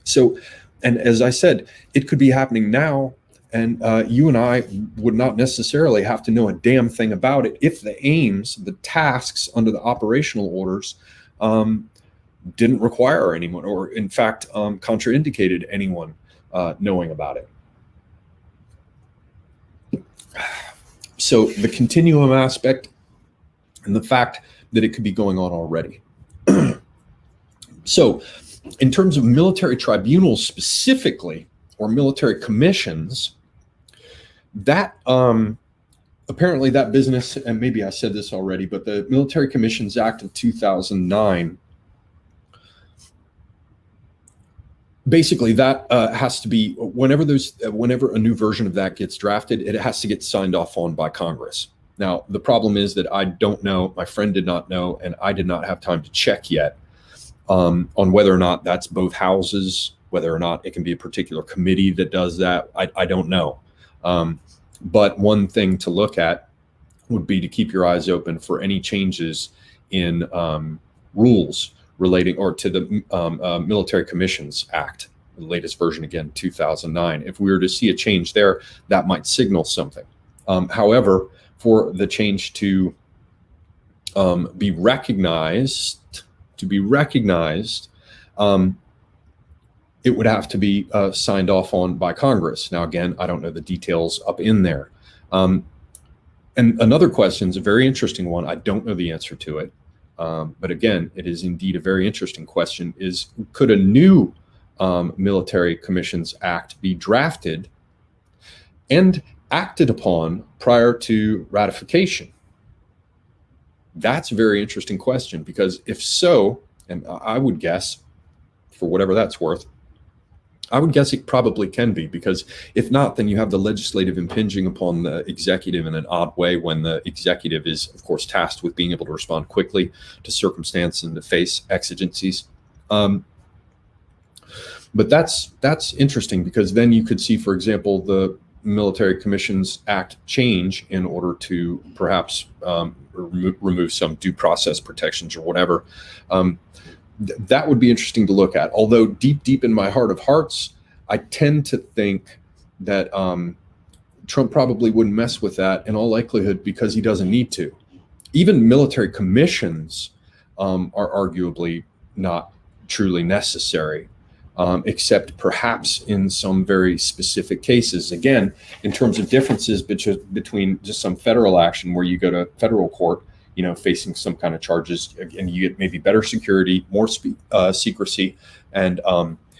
So, and as I said, it could be happening now, and you and I would not necessarily have to know a damn thing about it if the aims, the tasks under the operational orders didn't require anyone, or in fact, contraindicated anyone knowing about it. So the continuum aspect and the fact that it could be going on already. So in terms of military tribunals specifically, or military commissions, that apparently that business, and maybe I said this already, but the Military Commissions Act of 2009, basically that has to be, whenever a new version of that gets drafted, it has to get signed off on by Congress. Now, the problem is that I don't know, my friend did not know, and I did not have time to check yet on whether or not that's both houses, whether or not it can be a particular committee that does that. I don't know. But one thing to look at would be to keep your eyes open for any changes in rules relating or to the Military Commissions Act, the latest version, again, 2009. If we were to see a change there, that might signal something. However, for the change to be recognized, it would have to be signed off on by Congress. Now, again, I don't know the details up in there. And another question is a very interesting one. I don't know the answer to it. But again, it is indeed a very interesting question, is could a new Military Commissions Act be drafted and acted upon prior to ratification? That's a very interesting question, because if so, and I would guess, for whatever that's worth, I would guess it probably can be, because if not, then you have the legislative impinging upon the executive in an odd way, when the executive is, of course, tasked with being able to respond quickly to circumstance and to face exigencies. But that's interesting, because then you could see, for example, the Military Commissions Act change in order to perhaps remove some due process protections or whatever. That would be interesting to look at. Although deep in my heart of hearts, I tend to think that Trump probably wouldn't mess with that in all likelihood, because he doesn't need to. Even military commissions are arguably not truly necessary, except perhaps in some very specific cases. Again, in terms of differences between just some federal action where you go to federal court, facing some kind of charges, and you get maybe better security, more secrecy, and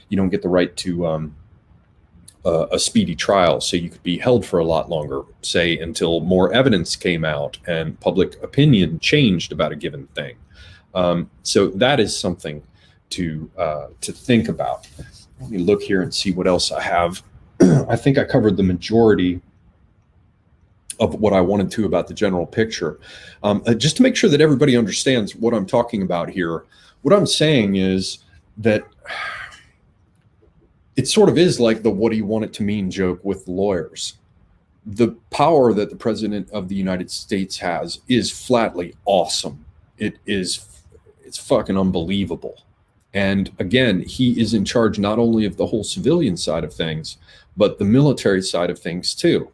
you don't get the right to a speedy trial. So you could be held for a lot longer, say until more evidence came out and public opinion changed about a given thing. So that is something to think about. Let me look here and see what else I have. I think I covered the majority of what I wanted to about the general picture. Just to make sure that everybody understands what I'm talking about here, what I'm saying is that it sort of is like the "what do you want it to mean" joke with lawyers. The power that the President of the United States has is flatly awesome. It's fucking unbelievable. And again, he is in charge not only of the whole civilian side of things, but the military side of things too.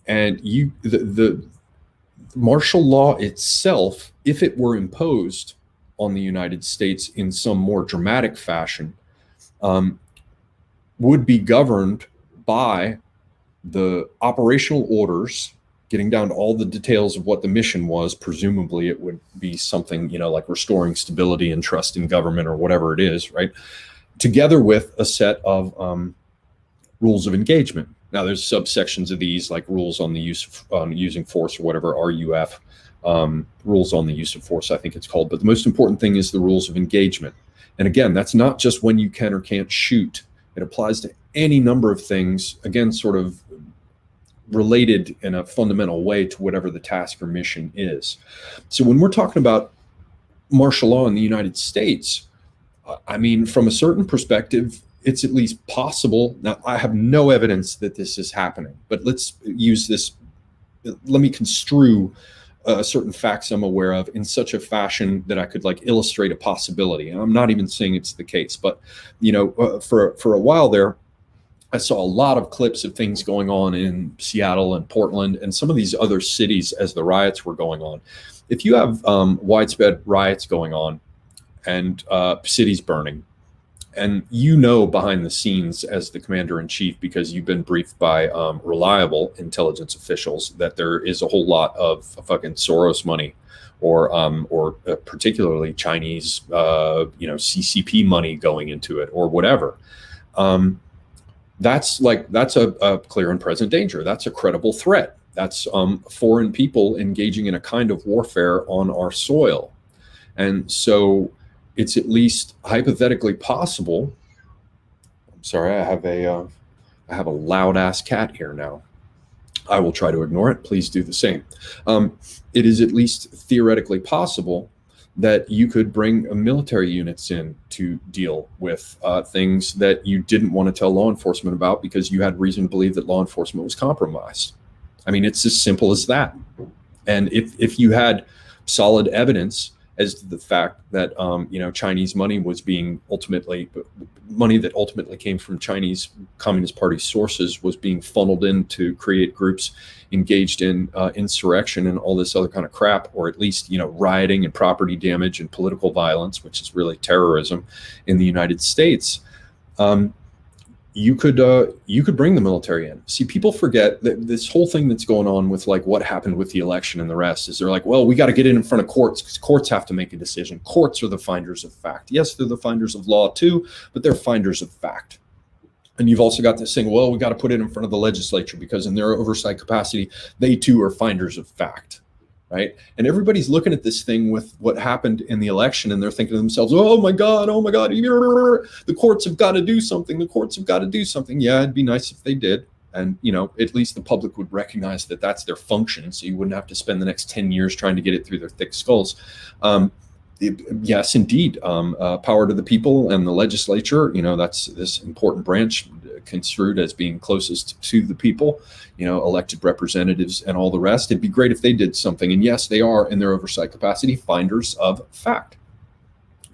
And the martial law itself, if it were imposed on the United States in some more dramatic fashion, would be governed by the operational orders, getting down to all the details of what the mission was. Presumably it would be something, like restoring stability and trust in government or whatever it is, right? Together with a set of rules of engagement. Now, there's subsections of these, like rules on the use of using force or whatever, RUF, rules on the use of force, I think it's called. But the most important thing is the rules of engagement. And again, that's not just when you can or can't shoot. It applies to any number of things, again, sort of related in a fundamental way to whatever the task or mission is. So when we're talking about martial law in the United States, I mean, from a certain perspective, it's at least possible. Now, I have no evidence that this is happening, but let's use this. Let me construe certain facts I'm aware of in such a fashion that I could illustrate a possibility. And I'm not even saying it's the case, but for a while there, I saw a lot of clips of things going on in Seattle and Portland and some of these other cities as the riots were going on. If you have widespread riots going on and cities burning, and you know behind the scenes as the commander-in-chief, because you've been briefed by reliable intelligence officials, that there is a whole lot of fucking Soros money, or particularly Chinese, CCP money going into it, or whatever. That's a clear and present danger. That's a credible threat. That's foreign people engaging in a kind of warfare on our soil. And so it's at least hypothetically possible. I'm sorry, I have a loud ass cat here now. I will try to ignore it. Please do the same. It is at least theoretically possible that you could bring military units in to deal with things that you didn't want to tell law enforcement about because you had reason to believe that law enforcement was compromised. I mean, it's as simple as that. And if you had solid evidence as to the fact that Chinese money was being money that ultimately came from Chinese Communist Party sources was being funneled in to create groups engaged in insurrection and all this other kind of crap, or at least rioting and property damage and political violence, which is really terrorism in the United States. You could bring the military in. See, people forget that this whole thing that's going on with like what happened with the election and the rest is they're like, well, we got to get it in front of courts because courts have to make a decision. Courts are the finders of fact. Yes, they're the finders of law too, but they're finders of fact. And you've also got this thing, well, we got to put it in front of the legislature because in their oversight capacity, they too are finders of fact. Right. And everybody's looking at this thing with what happened in the election and they're thinking to themselves, oh my God, the courts have got to do something. The courts have got to do something. Yeah, it'd be nice if they did. And, at least the public would recognize that that's their function. So you wouldn't have to spend the next 10 years trying to get it through their thick skulls. Yes, indeed. Power to the people and the legislature, that's this important branch construed as being closest to the people, elected representatives and all the rest. It'd be great if they did something. And yes, they are in their oversight capacity finders of fact,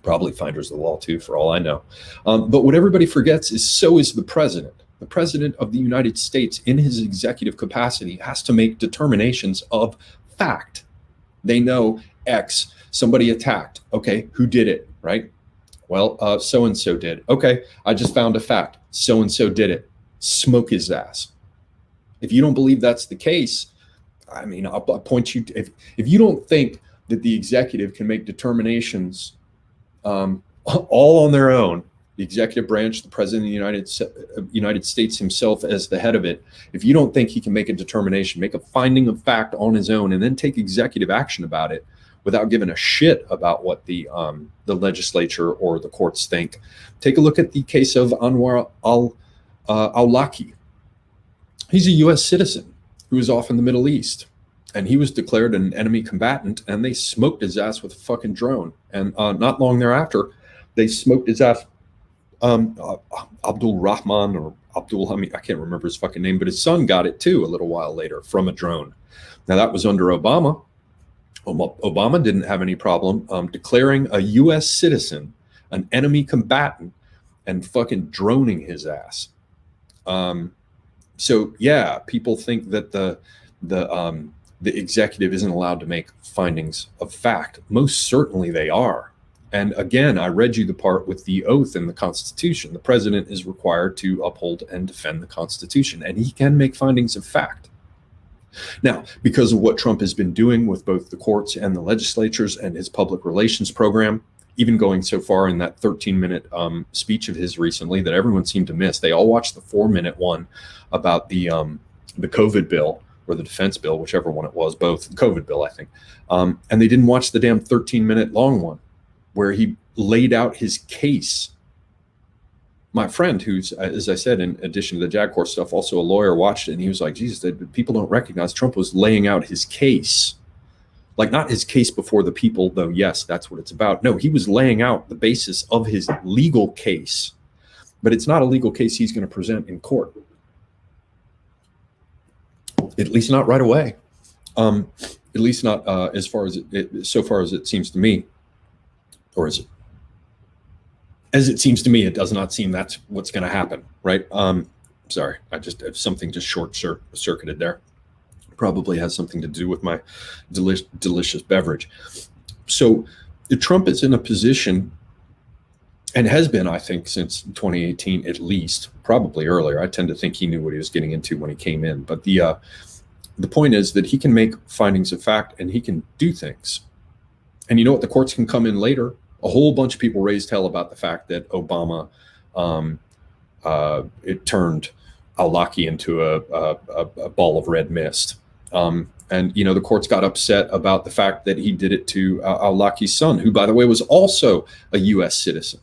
probably finders of the law too, for all I know. But what everybody forgets is so is the president. The president of the United States in his executive capacity has to make determinations of fact. They know X, somebody attacked. Okay, who did it, right? Well, so-and-so did. Okay, I just found a fact. So-and-so did it. Smoke his ass. If you don't believe that's the case, I mean, I'll point you to, if you don't think that the executive can make determinations all on their own, the executive branch, the president of the United States himself as the head of it, if you don't think he can make a determination, make a finding of fact on his own, and then take executive action about it without giving a shit about what the legislature or the courts think, take a look at the case of Anwar al-Awlaki. He's a U.S. citizen who was off in the Middle East, and he was declared an enemy combatant, and they smoked his ass with a fucking drone. And not long thereafter, they smoked his ass. Abdul Rahman or Abdul Hamid, I can't remember his fucking name, but his son got it too a little while later from a drone. Now that was under Obama. Obama didn't have any problem declaring a U.S. citizen an enemy combatant and fucking droning his ass. So yeah, people think that the executive isn't allowed to make findings of fact. Most certainly they are. And again, I read you the part with the oath in the Constitution. The president is required to uphold and defend the Constitution, and he can make findings of fact. Now, because of what Trump has been doing with both the courts and the legislatures and his public relations program, even going so far in that 13-minute speech of his recently that everyone seemed to miss. They all watched the 4-minute one about the COVID bill or the defense bill, whichever one it was, both the COVID bill, I think. And they didn't watch the damn 13-minute long one where he laid out his case. My friend, who's, as I said, in addition to the JAG stuff, also a lawyer, watched it, and he was like, Jesus, people don't recognize Trump was laying out his case. Like, not his case before the people, though, yes, that's what it's about. No, he was laying out the basis of his legal case. But it's not a legal case he's going to present in court. At least not right away. At least not as far as so far as it seems to me. Or is it? As it seems to me, it does not seem that's what's going to happen, right? Sorry, something just short-circuited there. Probably has something to do with my delicious beverage. So Trump is in a position and has been, I think, since 2018 at least, probably earlier. I tend to think he knew what he was getting into when he came in. But the point is that he can make findings of fact and he can do things. And you know what? The courts can come in later. A whole bunch of people raised hell about the fact that Obama it turned al-Awlaki into a ball of red mist. And, you know, the courts got upset about the fact that he did it to al-Awlaki's son, who, by the way, was also a U.S. citizen.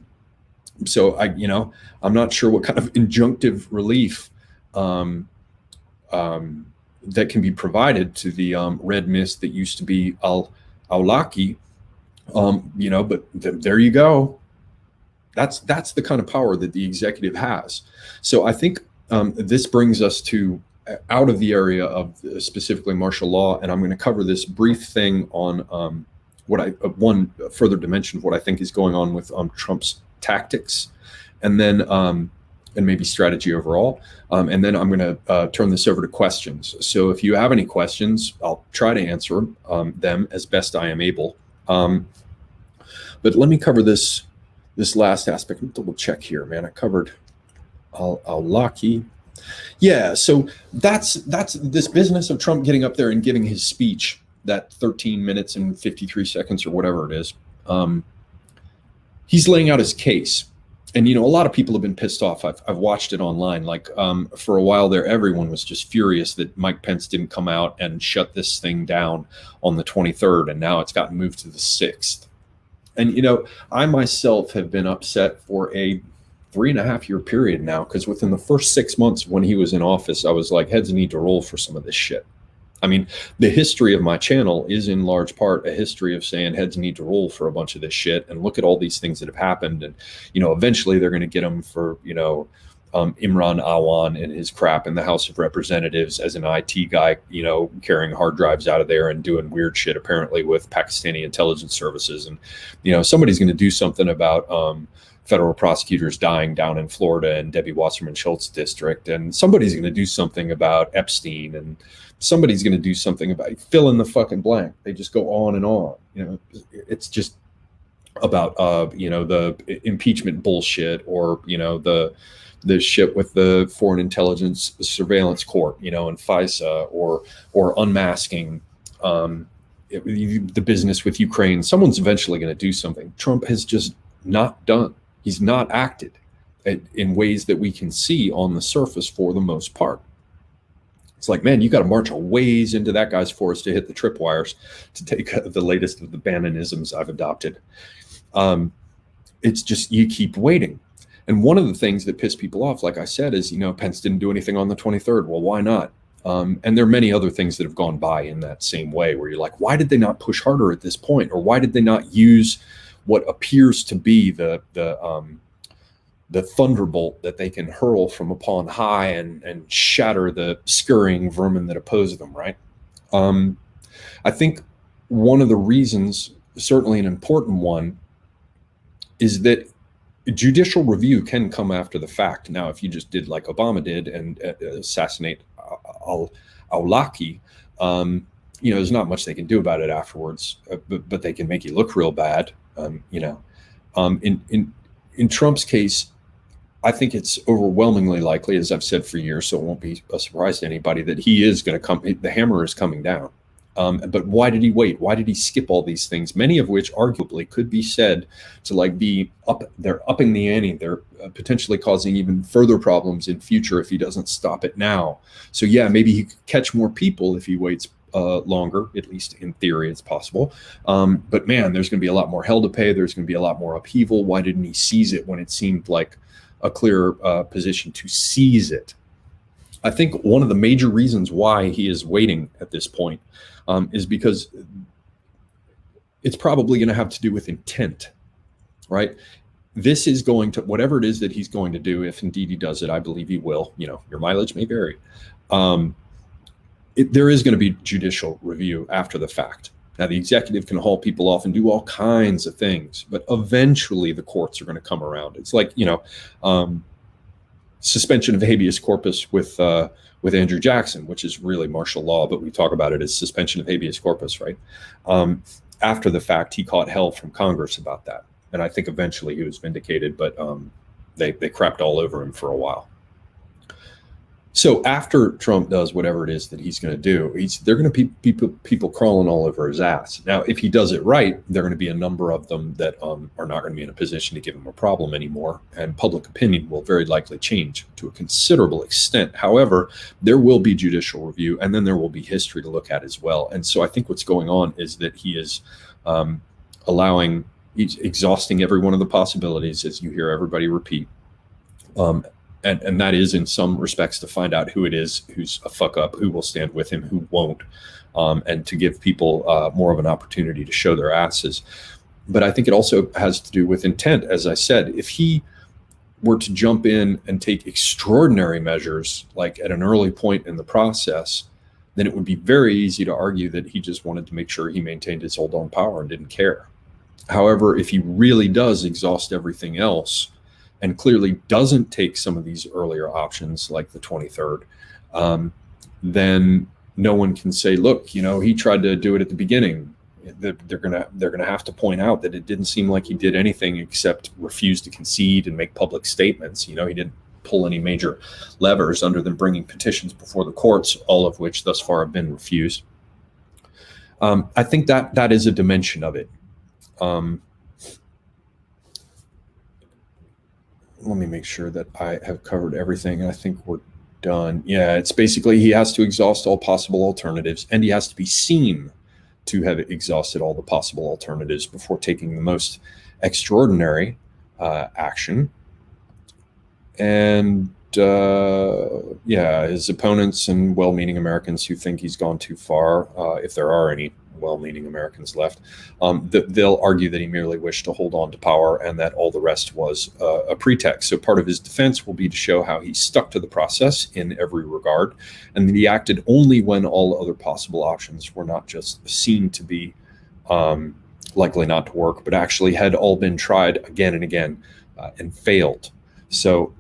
So, I'm not sure what kind of injunctive relief that can be provided to the red mist that used to be al-Awlaki, but there you go. That's the kind of power that the executive has. So I think this brings us to out of the area of specifically martial law, and I'm going to cover this brief thing on one further dimension of what I think is going on with Trump's tactics, and then and maybe strategy overall, and then I'm going to turn this over to questions. So if you have any questions, I'll try to answer them as best I am able. But let me cover this last aspect. Let me double check here, man. I covered al-Awlaki. Yeah, so that's this business of Trump getting up there and giving his speech, that 13 minutes and 53 seconds or whatever it is. He's laying out his case. And, a lot of people have been pissed off. I've watched it online. Like for a while there, everyone was just furious that Mike Pence didn't come out and shut this thing down on the 23rd. And now it's gotten moved to the 6th. And, I myself have been upset for a 3.5-year period now, because within the first 6 months when he was in office, I was like, heads need to roll for some of this shit. I mean, the history of my channel is in large part a history of saying heads need to roll for a bunch of this shit, and look at all these things that have happened. And, eventually they're going to get him for, Imran Awan and his crap in the House of Representatives as an IT guy, carrying hard drives out of there and doing weird shit apparently with Pakistani intelligence services. And, somebody's going to do something about federal prosecutors dying down in Florida and Debbie Wasserman Schultz district. And somebody's going to do something about Epstein, and somebody's going to do something about, fill in the fucking blank. They just go on and on. It's just about, the impeachment bullshit, or, the shit with the Foreign Intelligence Surveillance Court, and FISA, or unmasking the business with Ukraine. Someone's eventually going to do something. Trump has just not done. He's not acted in ways that we can see on the surface for the most part. It's like, man, you got to march a ways into that guy's forest to hit the tripwires, to take the latest of the Bannonisms I've adopted. It's just, you keep waiting. And one of the things that pissed people off, like I said, is, Pence didn't do anything on the 23rd. Well, why not? And there are many other things that have gone by in that same way, where you're like, why did they not push harder at this point? Or why did they not use what appears to be the thunderbolt that they can hurl from upon high and shatter the scurrying vermin that oppose them, right? I think one of the reasons, certainly an important one, is that judicial review can come after the fact. Now, if you just did like Obama did and assassinate al-Awlaki, there's not much they can do about it afterwards, but they can make you look real bad. In Trump's case, I think it's overwhelmingly likely, as I've said for years, so it won't be a surprise to anybody, that he is going to come. The hammer is coming down. But why did he wait? Why did he skip all these things? Many of which arguably could be said to be up. They're upping the ante. They're potentially causing even further problems in future if he doesn't stop it now. So yeah, maybe he could catch more people if he waits longer. At least in theory, it's possible. But man, there's going to be a lot more hell to pay. There's going to be a lot more upheaval. Why didn't he seize it when it seemed like a clear position to seize it? I think one of the major reasons why he is waiting at this point is because it's probably going to have to do with intent, right? This is going to, whatever it is that he's going to do, if indeed he does it, I believe he will, your mileage may vary. There is going to be judicial review after the fact. Now, the executive can haul people off and do all kinds of things, but eventually the courts are going to come around. It's like, suspension of habeas corpus with Andrew Jackson, which is really martial law, but we talk about it as suspension of habeas corpus, right? After the fact, he caught hell from Congress about that. And I think eventually he was vindicated, but they crapped all over him for a while. So after Trump does whatever it is that he's going to do, they're going to be people crawling all over his ass. Now, if he does it right, there are going to be a number of them that are not going to be in a position to give him a problem anymore, and public opinion will very likely change to a considerable extent. However, there will be judicial review, and then there will be history to look at as well. And so I think what's going on is that he is he's exhausting every one of the possibilities, as you hear everybody repeat. And that is in some respects to find out who it is who's a fuck up, who will stand with him, who won't, and to give people more of an opportunity to show their asses. But I think it also has to do with intent. As I said, if he were to jump in and take extraordinary measures, like at an early point in the process, then it would be very easy to argue that he just wanted to make sure he maintained his hold on power and didn't care. However, if he really does exhaust everything else, and clearly doesn't take some of these earlier options like the 23rd, then no one can say, look, he tried to do it at the beginning. They're gonna have to point out that it didn't seem like he did anything except refuse to concede and make public statements. He didn't pull any major levers other than bringing petitions before the courts, all of which thus far have been refused. I think that is a dimension of it. Let me make sure that I have covered everything. I think we're done. Yeah, it's basically he has to exhaust all possible alternatives, and he has to be seen to have exhausted all the possible alternatives before taking the most extraordinary action. And his opponents and well-meaning Americans who think he's gone too far, if there are any well-meaning Americans left, they'll argue that he merely wished to hold on to power and that all the rest was a pretext. So part of his defense will be to show how he stuck to the process in every regard, and that he acted only when all other possible options were not just seen to be likely not to work, but actually had all been tried again and again and failed. So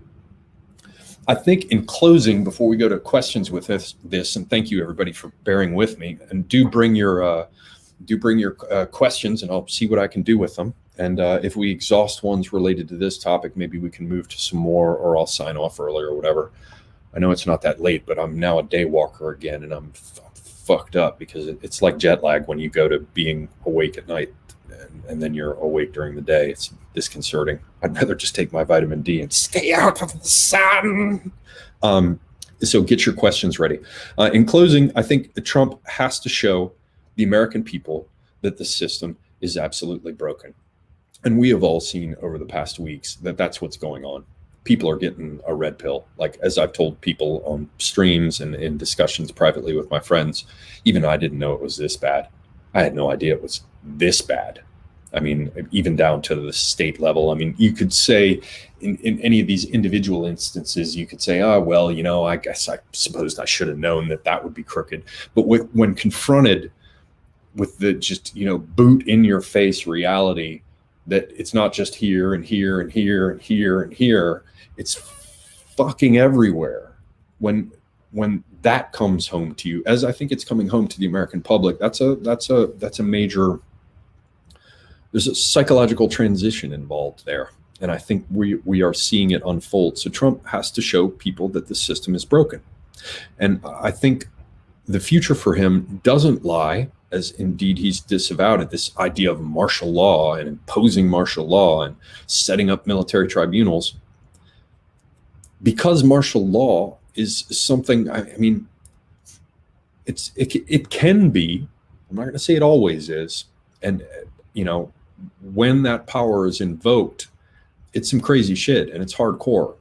I think in closing, before we go to questions with this, and thank you everybody for bearing with me, and do bring your questions, and I'll see what I can do with them. And if we exhaust ones related to this topic, maybe we can move to some more, or I'll sign off early or whatever. I know it's not that late, but I'm now a day walker again, and I'm fucked up because it's like jet lag when you go to being awake at night and then you're awake during the day. It's disconcerting. I'd rather just take my vitamin D and stay out of the sun. So get your questions ready. In closing, I think Trump has to show the American people that the system is absolutely broken. And we have all seen over the past weeks that that's what's going on. People are getting a red pill. Like, as I've told people on streams and in discussions privately with my friends, even I didn't know it was this bad. I had no idea it was this bad. I mean, even down to the state level. I mean, you could say in any of these individual instances, you could say, oh, well, I guess I supposed I should have known that would be crooked. But when confronted with the just, boot in your face reality that it's not just here and here and here and here and here, it's fucking everywhere. When that comes home to you, as I think it's coming home to the American public, that's a major. There's a psychological transition involved there. And I think we are seeing it unfold. So Trump has to show people that the system is broken. And I think the future for him doesn't lie, as indeed he's disavowed it, this idea of martial law and imposing martial law and setting up military tribunals. Because martial law is something, I mean, it can be, I'm not going to say it always is. And, when that power is invoked, it's some crazy shit and it's hardcore.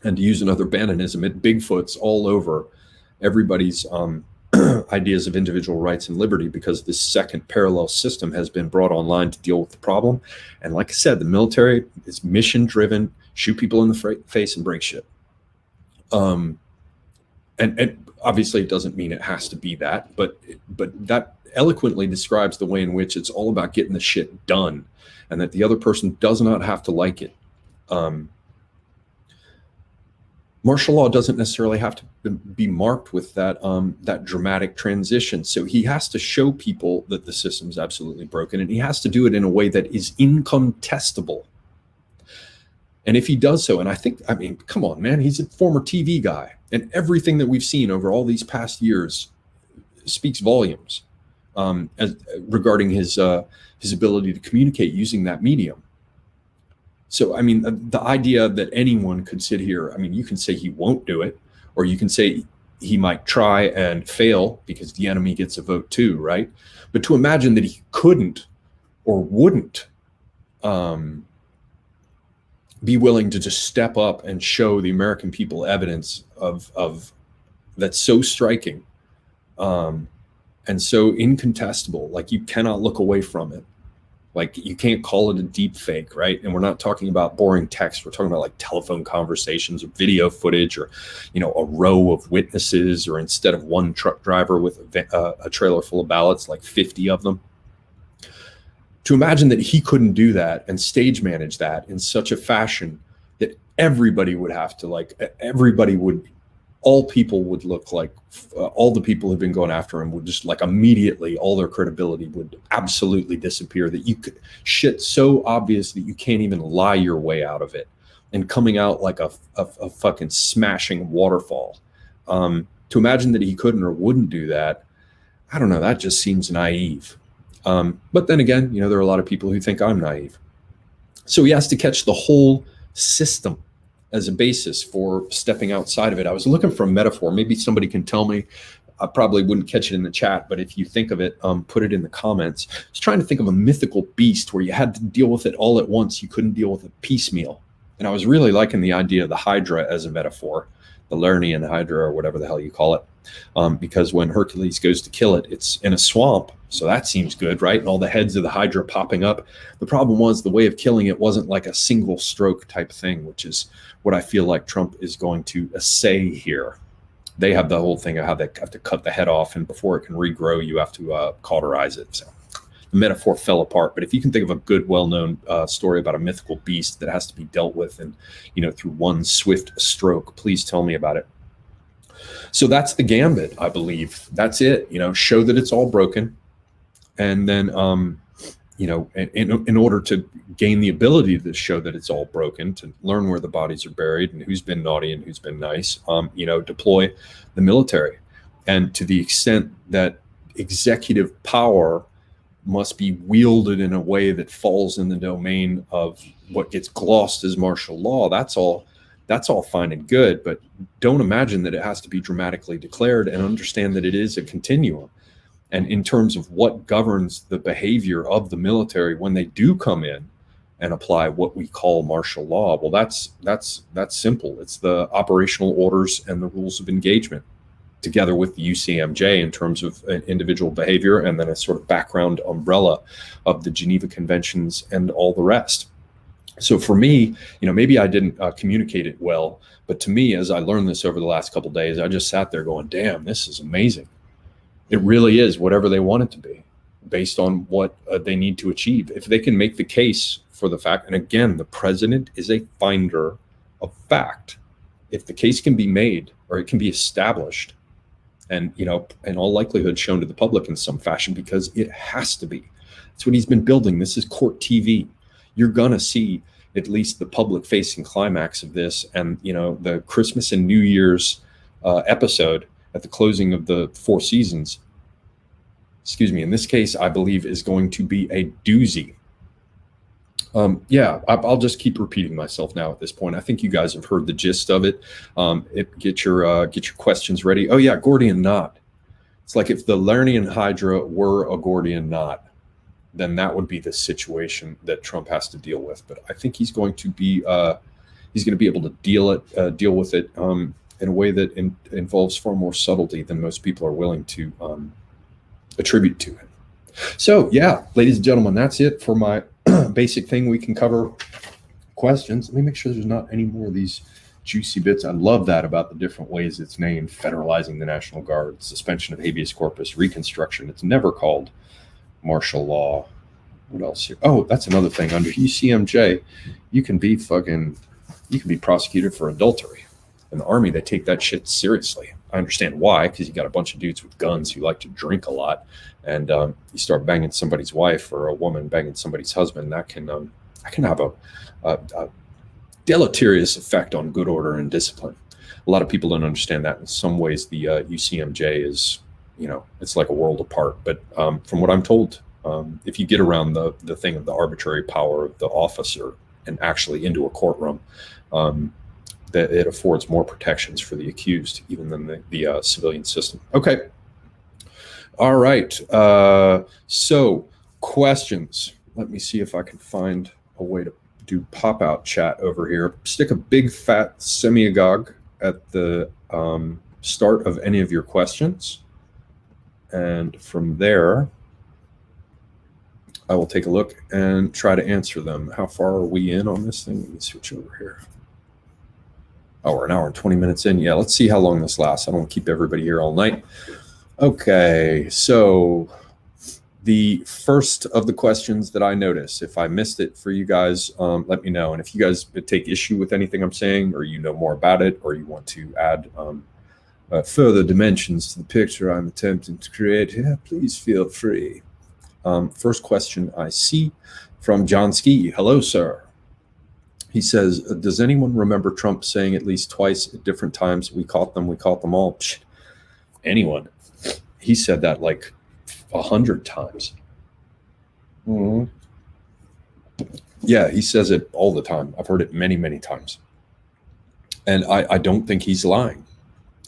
And to use another Bannonism, it Bigfoot's all over everybody's ideas of individual rights and liberty, because this second parallel system has been brought online to deal with the problem. And like I said, the military is mission driven, shoot people in the face and break shit. And obviously it doesn't mean it has to be that, but that eloquently describes the way in which it's all about getting the shit done, and that the other person does not have to like it. martial law doesn't necessarily have to be marked with that that dramatic transition. So he has to show people that the system is absolutely broken, and he has to do it in a way that is incontestable. And if he does so, and I mean, come on, man, he's a former TV guy, and everything that we've seen over all these past years speaks volumes regarding his ability to communicate using that medium. So, I mean, the idea that anyone could sit here, I mean, you can say he won't do it, or you can say he might try and fail because the enemy gets a vote too, right? But to imagine that he couldn't or wouldn't be willing to just step up and show the American people evidence of that's so striking and so incontestable, like you cannot look away from it. Like you can't call it a deep fake, right? And we're not talking about boring text. We're talking about like telephone conversations or video footage or, you know, a row of witnesses, or instead of one truck driver with a trailer full of ballots, like 50 of them. To imagine that he couldn't do that and stage manage that in such a fashion that everybody would have to, like, all people would look like, all the people who've been going after him would just, like, immediately, all their credibility would absolutely disappear, that you could, shit so obvious that you can't even lie your way out of it, and coming out like a fucking smashing waterfall. To imagine that he couldn't or wouldn't do that, I don't know, that just seems naive. But then again, you know, there are a lot of people who think I'm naive. So he has to catch the whole system as a basis for stepping outside of it. I was looking for a metaphor. Maybe somebody can tell me. I probably wouldn't catch it in the chat, but if you think of it, put it in the comments. I was trying to think of a mythical beast where you had to deal with it all at once. You couldn't deal with it piecemeal. And I was really liking the idea of the Hydra as a metaphor, the Lernaean Hydra, or whatever the hell you call it. Because when Hercules goes to kill it, it's in a swamp. So that seems good, right? And all the heads of the Hydra popping up. The problem was the way of killing it wasn't like a single stroke type thing, which is what I feel like Trump is going to say here. They have the whole thing of how they have to cut the head off, and before it can regrow, you have to cauterize it. So the metaphor fell apart. But if you can think of a good, well-known story about a mythical beast that has to be dealt with, and, you know, through one swift stroke, please tell me about it. So that's the gambit, I believe. That's it. You know, show that it's all broken, and then you know, in order to gain the ability to show that it's all broken, to learn where the bodies are buried and who's been naughty and who's been nice, you know, deploy the military. And to the extent that executive power must be wielded in a way that falls in the domain of what gets glossed as martial law, that's all fine and good, but don't imagine that it has to be dramatically declared, and understand that it is a continuum. And in terms of what governs the behavior of the military when they do come in and apply what we call martial law, well, that's simple. It's the operational orders and the rules of engagement, together with the UCMJ in terms of individual behavior, and then a sort of background umbrella of the Geneva Conventions and all the rest. So for me, you know, maybe I didn't communicate it well, but to me, as I learned this over the last couple of days, I just sat there going, damn, this is amazing. It really is whatever they want it to be, based on what they need to achieve. If they can make the case for the fact, and again, the president is a finder of fact. If the case can be made, or it can be established, and, you know, in all likelihood shown to the public in some fashion, because it has to be. That's what he's been building. This is court TV. You're gonna see at least the public-facing climax of this, and, you know, the Christmas and New Year's episode at the closing of the 4 seasons, excuse me, in this case, I believe is going to be a doozy. Yeah, I'll just keep repeating myself now at this point. I think you guys have heard the gist of it. Get your questions ready. Oh yeah, Gordian knot. It's like if the Lernaean Hydra were a Gordian knot, then that would be the situation that Trump has to deal with. But I think he's going to be able to deal with it in a way that involves far more subtlety than most people are willing to attribute to it. So yeah, ladies and gentlemen, that's it for my basic thing. We can cover questions. Let me make sure there's not any more of these juicy bits. I love that about the different ways it's named: federalizing the National Guard, suspension of habeas corpus, reconstruction. It's never called martial law. What else here? Oh, that's another thing. Under UCMJ, you can be prosecuted for adultery. In the Army, they take that shit seriously. I understand why, because you got a bunch of dudes with guns who like to drink a lot, and you start banging somebody's wife, or a woman banging somebody's husband, that can have a deleterious effect on good order and discipline. A lot of people don't understand that. In some ways, the UCMJ is, it's like a world apart. But from what I'm told, if you get around the thing of the arbitrary power of the officer and actually into a courtroom, that it affords more protections for the accused, even than the civilian system. Okay. All right. So questions. Let me see if I can find a way to do pop-out chat over here. Stick a big fat semiagog at the start of any of your questions. And from there, I will take a look and try to answer them. How far are we in on this thing? Let me switch over here. Oh, we're an hour and 20 minutes in. Yeah, let's see how long this lasts. I don't want to keep everybody here all night. Okay, so the first of the questions that I notice, if I missed it for you guys, let me know. And if you guys take issue with anything I'm saying, or you know more about it, or you want to add further dimensions to the picture I'm attempting to create, yeah, please feel free. First question I see from John Ski. Hello, sir. He says, does anyone remember Trump saying at least twice at different times, we caught them all? Psh, anyone. He said that like 100 times. Mm-hmm. Yeah, he says it all the time. I've heard it many, many times. And I don't think he's lying.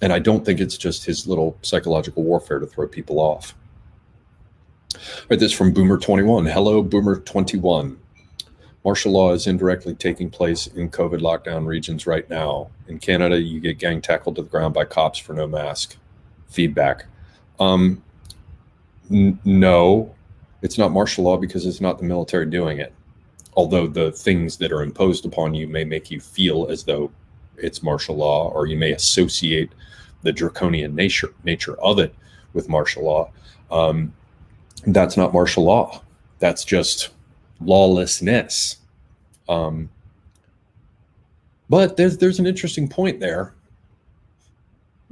And I don't think it's just his little psychological warfare to throw people off. All right, this is from Boomer21. Hello, Boomer21. Martial law is indirectly taking place in COVID lockdown regions right now. In Canada, you get gang tackled to the ground by cops for no mask. Feedback. No, it's not martial law because it's not the military doing it. Although the things that are imposed upon you may make you feel as though it's martial law, or you may associate the draconian nature of it with martial law. That's not martial law. That's just lawlessness. But there's an interesting point there,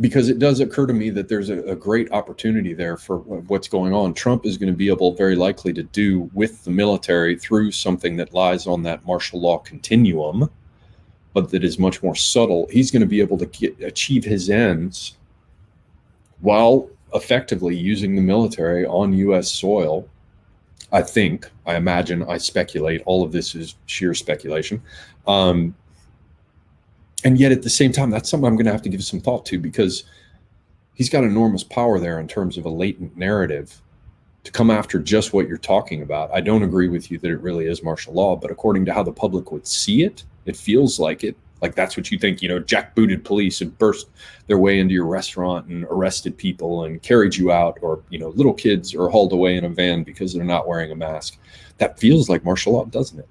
because it does occur to me that there's a great opportunity there for what's going on. Trump is going to be able, very likely, to do with the military through something that lies on that martial law continuum, but that is much more subtle. He's going to be able to achieve his ends while effectively using the military on U.S. soil. I think, I imagine, I speculate, all of this is sheer speculation. And yet at the same time, that's something I'm going to have to give some thought to, because he's got enormous power there in terms of a latent narrative to come after just what you're talking about. I don't agree with you that it really is martial law, but according to how the public would see it, it feels like it. Like that's what you think, jackbooted police had burst their way into your restaurant and arrested people and carried you out, or, little kids are hauled away in a van because they're not wearing a mask. That feels like martial law, doesn't it?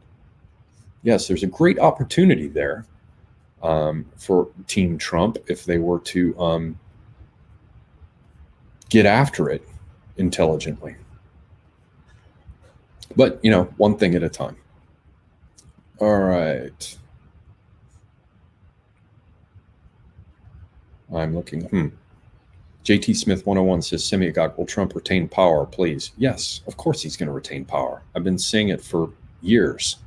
Yes, there's a great opportunity there for Team Trump if they were to get after it intelligently. But, one thing at a time. All right. I'm looking. JT Smith 101 says, Semiagog, will Trump retain power, please? Yes, of course he's going to retain power. I've been saying it for years.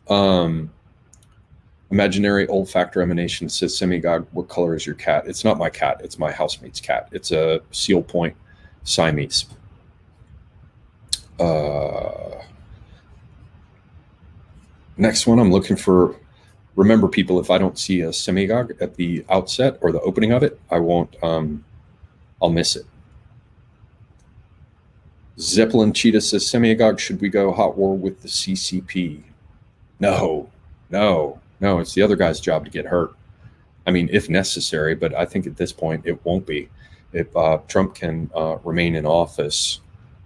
Imaginary olfactor emanation says, Semiagog, what color is your cat? It's not my cat. It's my housemate's cat. It's a Seal Point Siamese. Next one, I'm looking for. Remember, people, if I don't see a Semiagog at the outset or the opening of it, I won't, I'll miss it. Zeppelin Cheetah says, Semiagog, should we go hot war with the CCP? No, it's the other guy's job to get hurt. I mean, if necessary, but I think at this point it won't be. If Trump can remain in office,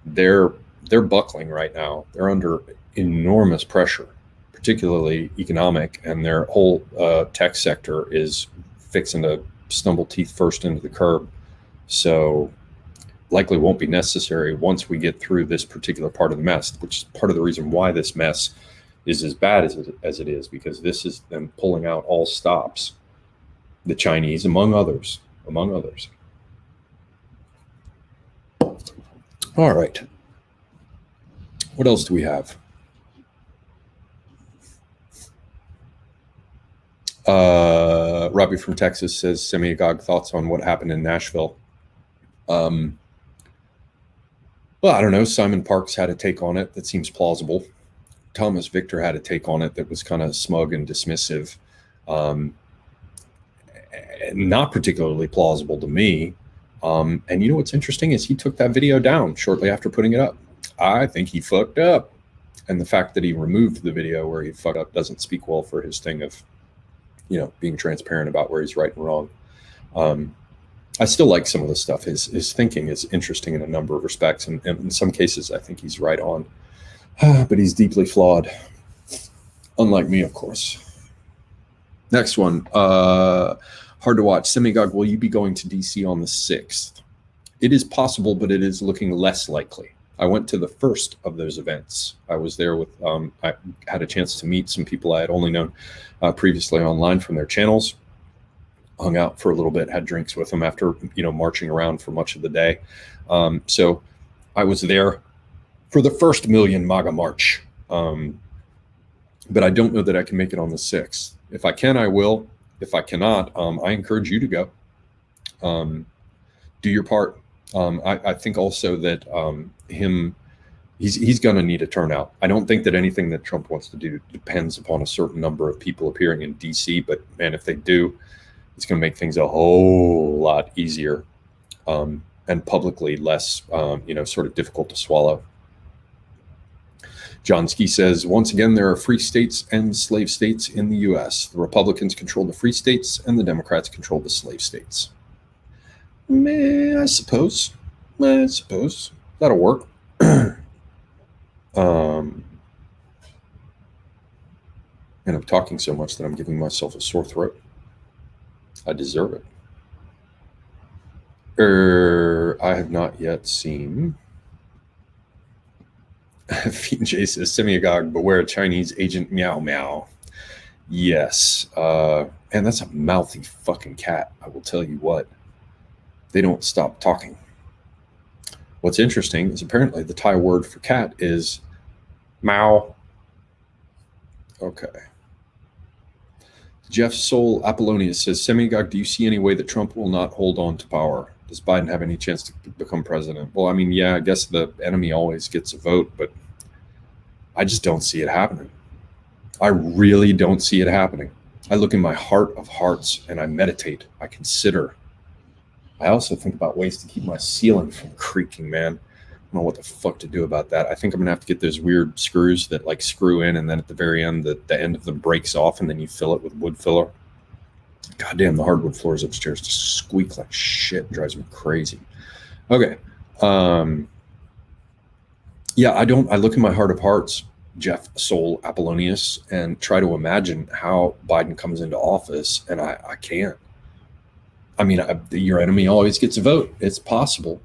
they're buckling right now. They're under enormous pressure, particularly economic, and their whole tech sector is fixing to stumble teeth first into the curb. So likely won't be necessary once we get through this particular part of the mess, which is part of the reason why this mess is as bad as it is, because this is them pulling out all stops the Chinese, among others, among others. All right. What else do we have? Robbie from Texas says, Semi-Agog, thoughts on what happened in Nashville? Well, I don't know. Simon Parks had a take on it that seems plausible. Thomas Victor had a take on it that was kind of smug and dismissive. Not particularly plausible to me. And you know what's interesting is he took that video down shortly after putting it up. I think he fucked up. And the fact that he removed the video where he fucked up doesn't speak well for his thing of, you know, being transparent about where he's right and wrong. I still like some of the stuff. His thinking is interesting in a number of respects. And in some cases, I think he's right on. But he's deeply flawed. Unlike me, of course. Next one. Hard to watch. Semigog, will you be going to DC on the 6th? It is possible, but it is looking less likely. I went to the first of those events. I was there with, I had a chance to meet some people I had only known previously online from their channels. Hung out for a little bit, had drinks with them after, you know, marching around for much of the day. So I was there for the first Million MAGA March. But I don't know that I can make it on the 6th. If I can, I will. If I cannot, I encourage you to go. Do your part. I think also that he's going to need a turnout. I don't think that anything that Trump wants to do depends upon a certain number of people appearing in DC. But man, if they do, it's going to make things a whole lot easier and publicly less, you know, sort of difficult to swallow. John Ski says, once again, there are free states and slave states in the U.S. The Republicans control the free states and the Democrats control the slave states. I suppose. That'll work. And I'm talking so much that I'm giving myself a sore throat. I deserve it. I have not yet seen... Jay says, Semiagog, beware Chinese agent meow meow. Yes. And that's a mouthy fucking cat. I will tell you what. They don't stop talking. What's interesting is apparently the Thai word for cat is meow. Okay. Jeff Soul Apollonius says, Semiagog, do you see any way that Trump will not hold on to power? Does Biden have any chance to become president? Well, I mean, yeah, I guess the enemy always gets a vote, but I just don't see it happening. I really don't see it happening. I look in my heart of hearts and I meditate. I consider. I also think about ways to keep my ceiling from creaking, man. I don't know what the fuck to do about that. I think I'm gonna have to get those weird screws that like screw in and then at the very end, the end of them breaks off and then you fill it with wood filler. Goddamn, the hardwood floors upstairs just squeak like shit. It drives me crazy. Okay. Yeah, I look in my heart of hearts, Jeff Soul Apollonius, and try to imagine how Biden comes into office, and I can't. I mean, your enemy always gets a vote. It's possible.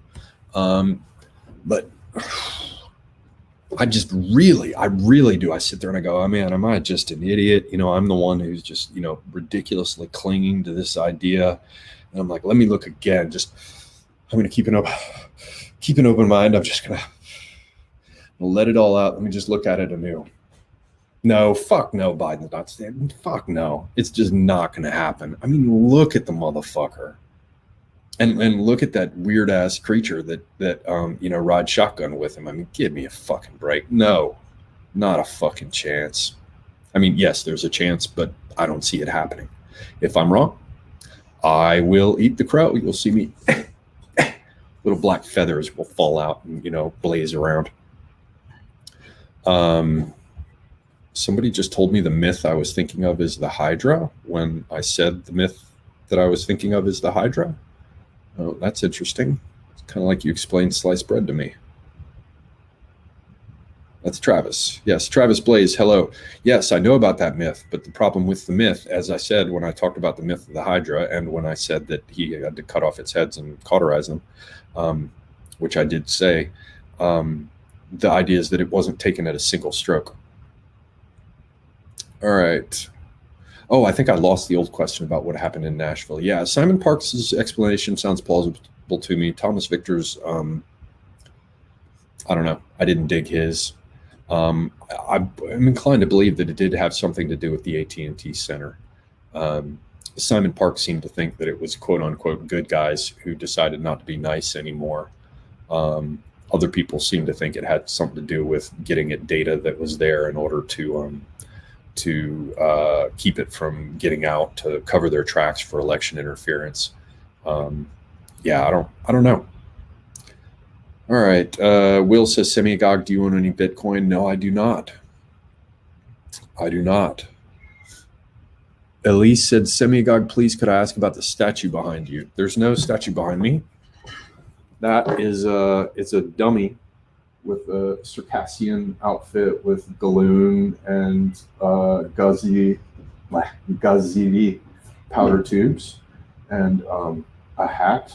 But I really do. I sit there and I go, oh man, am I just an idiot? You know, I'm the one who's just, you know, ridiculously clinging to this idea. And I'm like, let me look again. I'm going to keep an open mind. I'm just going to let it all out. Let me just look at it anew. No, fuck no, Biden's not standing. Fuck no. It's just not going to happen. I mean, look at the motherfucker. And look at that weird ass creature that you know, rides shotgun with him. I mean, give me a fucking break. No, not a fucking chance. I mean, yes, there's a chance, but I don't see it happening. If I'm wrong, I will eat the crow. You'll see me. Little black feathers will fall out and, you know, blaze around. Somebody just told me the myth I was thinking of is the Hydra when I said the myth that I was thinking of is the Hydra. Oh, that's interesting. It's kind of like you explained sliced bread to me. That's Travis. Yes, Travis Blaze, hello. Yes, I know about that myth, but the problem with the myth, as I said when I talked about the myth of the Hydra and when I said that he had to cut off its heads and cauterize them, which I did say, the idea is that it wasn't taken at a single stroke. All right. Oh, I think I lost the old question about what happened in Nashville. Yeah, Simon Parks' explanation sounds plausible to me. Thomas Victor's, I don't know. I didn't dig his. I'm inclined to believe that it did have something to do with the AT&T Center. Simon Parks seemed to think that it was quote unquote good guys who decided not to be nice anymore. Other people seem to think it had something to do with getting at data that was there in order to keep it from getting out, to cover their tracks for election interference. Yeah, I don't know. All right. Will says, Semiagog, do you own any Bitcoin? No, I do not. I do not. Elise said, Semiagog, please could I ask about the statue behind you? There's no statue behind me. That is it's a dummy with a Circassian outfit with Galoon and Guzzi powder tubes and a hat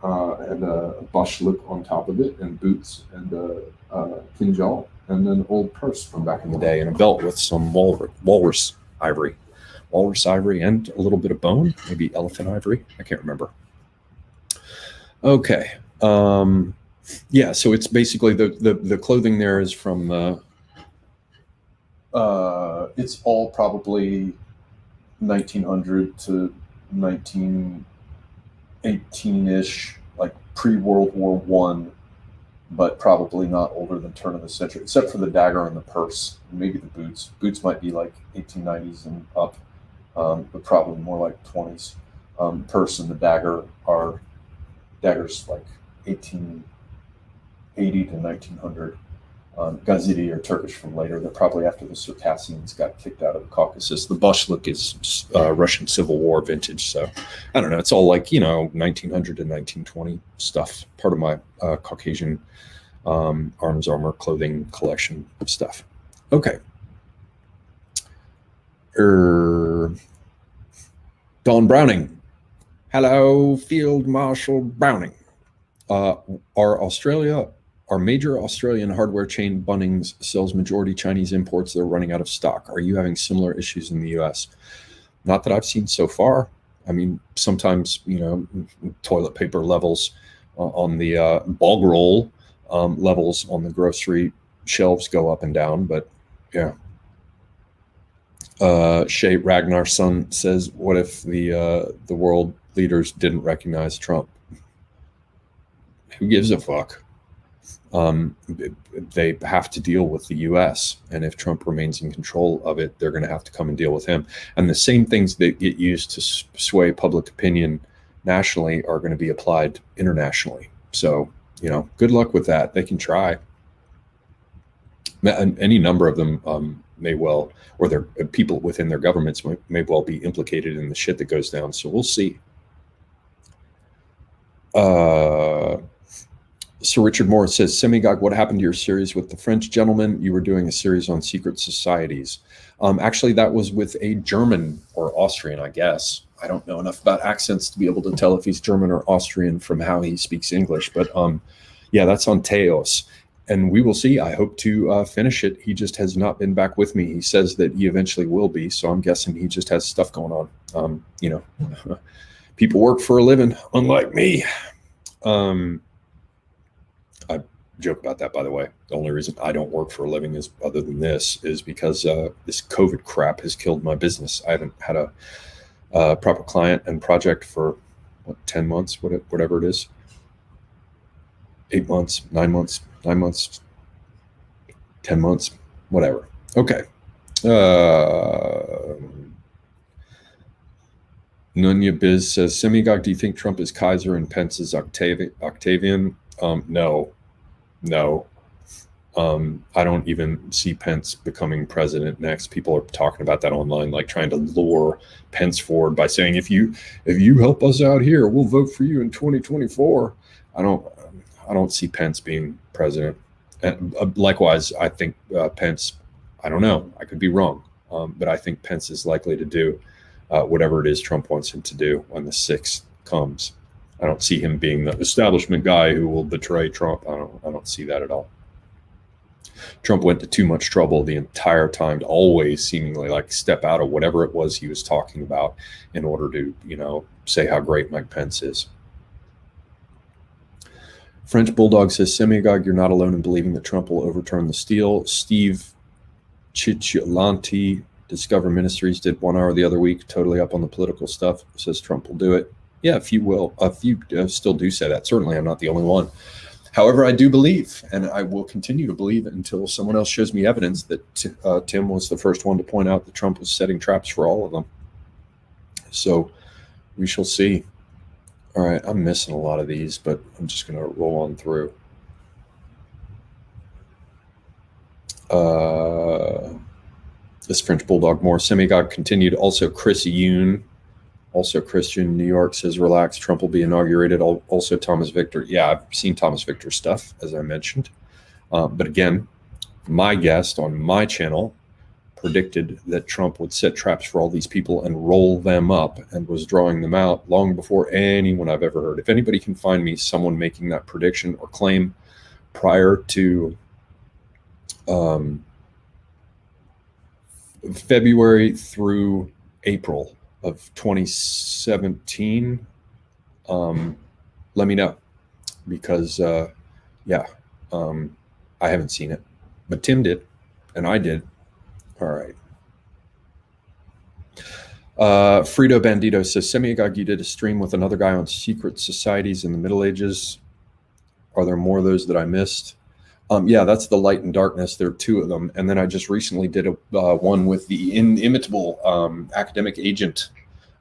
and a bashlik on top of it and boots and a kinjal and an old purse from back in the day and a belt with some walrus ivory and a little bit of bone, maybe elephant ivory. I can't remember. Okay. Yeah, so it's basically the clothing there is from the it's all probably 1900 to 1918-ish, like pre-World War One, but probably not older than turn of the century, except for the dagger and the purse, and maybe the boots. Boots might be like 1890s and up, but probably more like 20s. Purse and the dagger are daggers like 1880 to 1900. Gazidi are Turkish from later. They're probably after the Circassians got kicked out of the Caucasus. The bashlik is Russian Civil War vintage. So I don't know. It's all like, 1900 to 1920 stuff. Part of my Caucasian arms, armor, clothing collection stuff. Okay. Don Browning. Hello, Field Marshal Browning. Our major Australian hardware chain Bunnings sells majority Chinese imports that are running out of stock. Are you having similar issues in the US? Not that I've seen so far. I mean, sometimes, toilet paper levels on the bog roll levels on the grocery shelves go up and down, but yeah. Shay Ragnarson says, what if the world leaders didn't recognize Trump? Who gives a fuck? They have to deal with the US, and if Trump remains in control of it, they're going to have to come and deal with him. And the same things that get used to sway public opinion nationally are going to be applied internationally. So, good luck with that. They can try. And any number of them may well, or their people within their governments may well be implicated in the shit that goes down. So we'll see. Sir Richard Morris says, Semigog, what happened to your series with the French gentleman? You were doing a series on secret societies. Actually, that was with a German or Austrian, I guess. I don't know enough about accents to be able to tell if he's German or Austrian from how he speaks English. But yeah, that's on Teos. And we will see. I hope to finish it. He just has not been back with me. He says that he eventually will be. So I'm guessing he just has stuff going on. People work for a living, unlike me. I joke about that, by the way. The only reason I don't work for a living is, other than this, is because this COVID crap has killed my business. I haven't had a proper client and project for 10 months, whatever it is. 8 months, 9 months, 9 months, 10 months, whatever. Okay. Nunya Biz says, Semigog, do you think Trump is Kaiser and Pence is Octavian? No. I don't even see Pence becoming president next. People are talking about that online, like trying to lure Pence forward by saying, if you help us out here, we'll vote for you in 2024. I don't see Pence being president. And likewise, I think Pence, I don't know, I could be wrong, but I think Pence is likely to do whatever it is Trump wants him to do when the 6th comes. I don't see him being the establishment guy who will betray Trump. I don't see that at all. Trump went to too much trouble the entire time to always seemingly like step out of whatever it was he was talking about in order to, say how great Mike Pence is. French Bulldog says, Semigog, you're not alone in believing that Trump will overturn the steal. Steve Cicciolante, Discover Ministries, did 1 hour the other week, totally up on the political stuff, says Trump will do it. Yeah, if you still do say that, certainly I'm not the only one. However, I do believe, and I will continue to believe until someone else shows me evidence that Tim was the first one to point out that Trump was setting traps for all of them. So we shall see. All right, I'm missing a lot of these, but I'm just going to roll on through. This French Bulldog more. Semigog continued. Also, Chris Yoon, also Christian New York, says, relax, Trump will be inaugurated. Also, Thomas Victor. Yeah, I've seen Thomas Victor's stuff, as I mentioned. But again, my guest on my channel predicted that Trump would set traps for all these people and roll them up, and was drawing them out long before anyone I've ever heard. If anybody can find me someone making that prediction or claim prior to February through April of 2017, let me know, because I haven't seen it, but Tim did, and I did. All right. Frito Bandito says, Semigog, you did a stream with another guy on secret societies in the Middle Ages. Are there more of those that I missed? Yeah, that's the Light and Darkness. There are 2 of them. And then I just recently did one with the inimitable academic agent.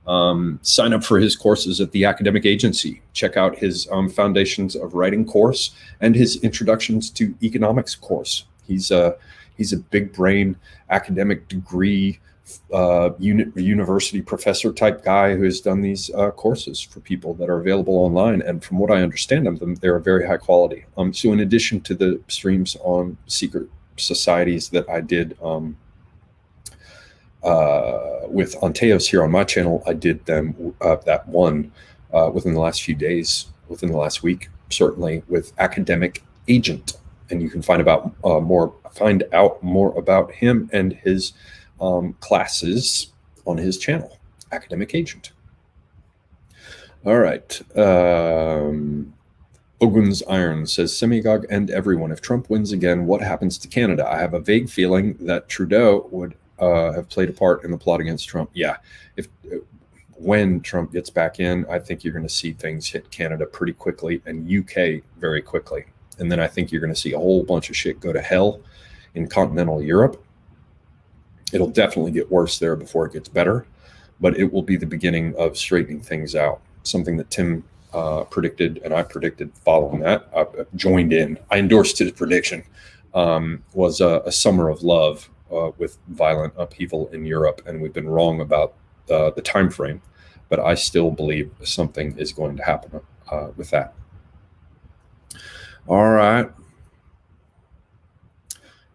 Sign up for his courses at the Academic Agency. Check out his Foundations of Writing course and his Introductions to Economics course. He's a big brain academic degree university professor type guy who has done these courses for people that are available online. And from what I understand of them, they're very high quality. So in addition to the streams on secret societies that I did with Anteos here on my channel, I did them that one within the last few days, within the last week, certainly, with Academic Agent. And you can find out more about him and his classes on his channel, Academic Agent. All right. Ogun's Iron says, Semigog and everyone, if Trump wins again, what happens to Canada? I have a vague feeling that Trudeau would have played a part in the plot against Trump. Yeah, when Trump gets back in, I think you're going to see things hit Canada pretty quickly, and UK very quickly. And then I think you're going to see a whole bunch of shit go to hell in continental Europe. It'll definitely get worse there before it gets better, but it will be the beginning of straightening things out. Something that Tim predicted, and I predicted following that. I joined in. I endorsed his prediction, was a summer of love with violent upheaval in Europe, and we've been wrong about the time frame, but I still believe something is going to happen with that. All right.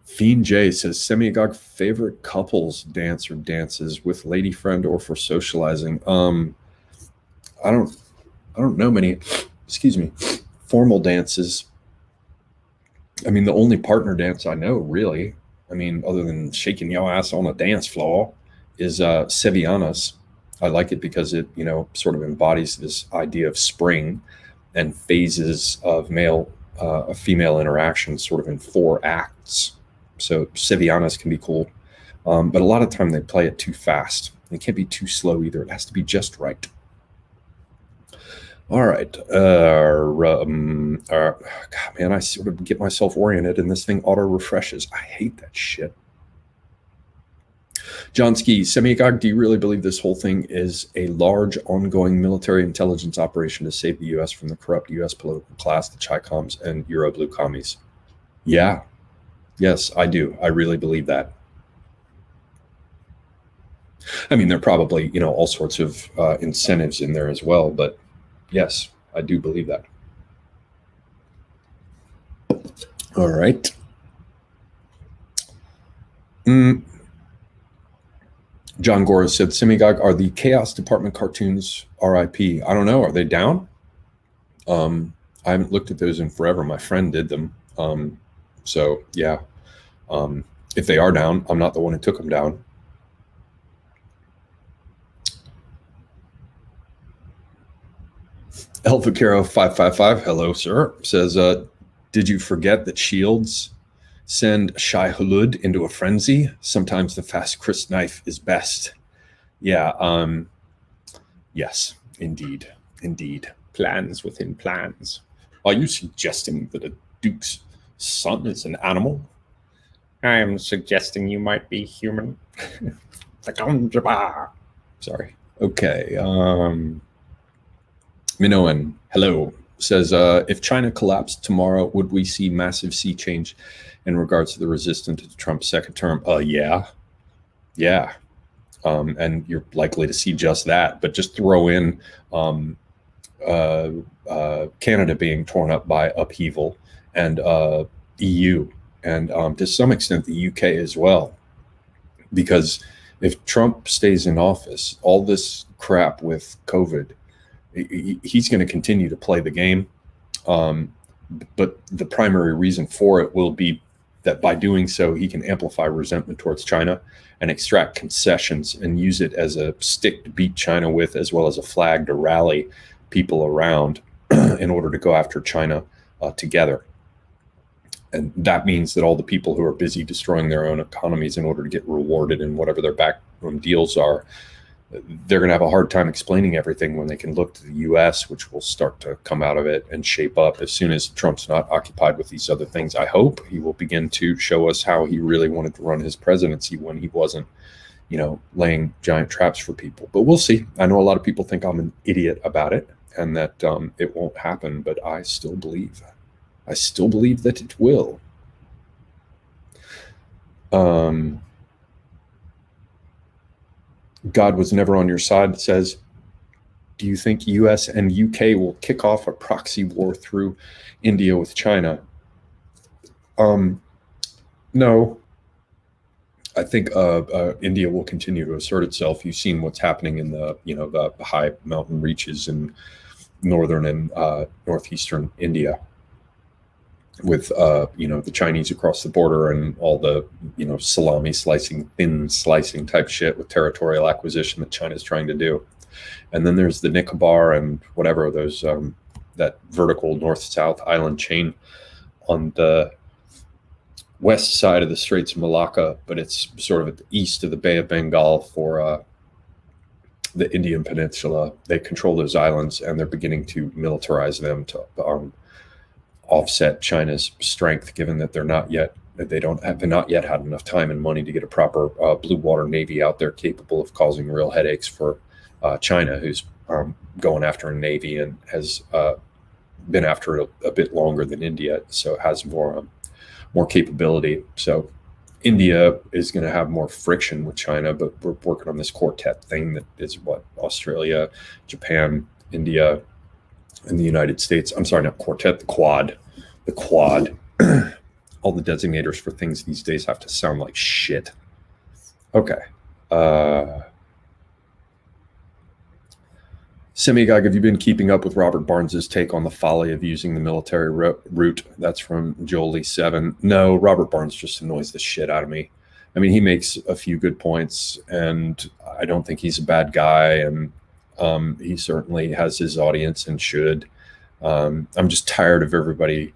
Fiend J says, Semigog favorite couples dance or dances with lady friend or for socializing. I don't know many, formal dances. I mean, the only partner dance I know, really, other than shaking your ass on a dance floor, is Sevillanas. I like it because it, sort of embodies this idea of spring and phases of female interaction, sort of in 4 acts. So Sevillanas can be cool, but a lot of time they play it too fast. It can't be too slow either. It has to be just right. All right. God, man, I sort of get myself oriented and this thing auto refreshes. I hate that shit. John Ski, Semigog, do you really believe this whole thing is a large ongoing military intelligence operation to save the U.S. from the corrupt U.S. political class, the Chi-Coms and Euro-Blue commies? Yeah. Yes, I do. I really believe that. There are probably, all sorts of incentives in there as well, but yes, I do believe that. All right. John Gora said, Semigog, are the Chaos Department cartoons RIP? I don't know. Are they down? I haven't looked at those in forever. My friend did them. So, yeah. If they are down, I'm not the one who took them down. El Vaquero 555, hello, sir, says, did you forget that shields send Shai Hulud into a frenzy? Sometimes the fast crisp knife is best. Yeah, yes, indeed. Plans within plans. Are you suggesting that a duke's son is an animal? I am suggesting you might be human. Sorry. Okay. Minoan, hello, says, if China collapsed tomorrow, would we see massive sea change in regards to the resistance to Trump's second term? Yeah. And you're likely to see just that. But just throw in Canada being torn up by upheaval, and EU, and to some extent the UK as well. Because if Trump stays in office, all this crap with COVID, he's going to continue to play the game. But the primary reason for it will be that by doing so, he can amplify resentment towards China and extract concessions and use it as a stick to beat China with, as well as a flag to rally people around in order to go after China together. And that means that all the people who are busy destroying their own economies in order to get rewarded in whatever their backroom deals are, they're going to have a hard time explaining everything when they can look to the U.S., which will start to come out of it and shape up as soon as Trump's not occupied with these other things. I hope he will begin to show us how he really wanted to run his presidency when he wasn't, laying giant traps for people. But we'll see. I know a lot of people think I'm an idiot about it and that it won't happen, but I still believe that it will. God was never on your side says, do you think US and UK will kick off a proxy war through India with China? No. I think India will continue to assert itself. You've seen what's happening in the high mountain reaches in northern and northeastern India, with the Chinese across the border and all the salami slicing, thin slicing type shit with territorial acquisition that China's trying to do. And then there's the Nicobar and whatever those that vertical north-south island chain on the west side of the Straits of Malacca, but it's sort of at the east of the Bay of Bengal for the Indian Peninsula. They control those islands, and they're beginning to militarize them to offset China's strength, given that they've not yet had enough time and money to get a proper blue water navy out there capable of causing real headaches for China, who's going after a navy and has been after it a bit longer than India, so it has more capability. So India is going to have more friction with China, but we're working on this quartet thing that is Australia, Japan, India, in the United States. I'm sorry, not quartet, the quad. All the designators for things these days have to sound like shit. Okay. Semigog, have you been keeping up with Robert Barnes's take on the folly of using the military route? That's from Jolie7. No, Robert Barnes just annoys the shit out of me. I mean, he makes a few good points, and I don't think he's a bad guy, and he certainly has his audience and should. I'm just tired of everybody,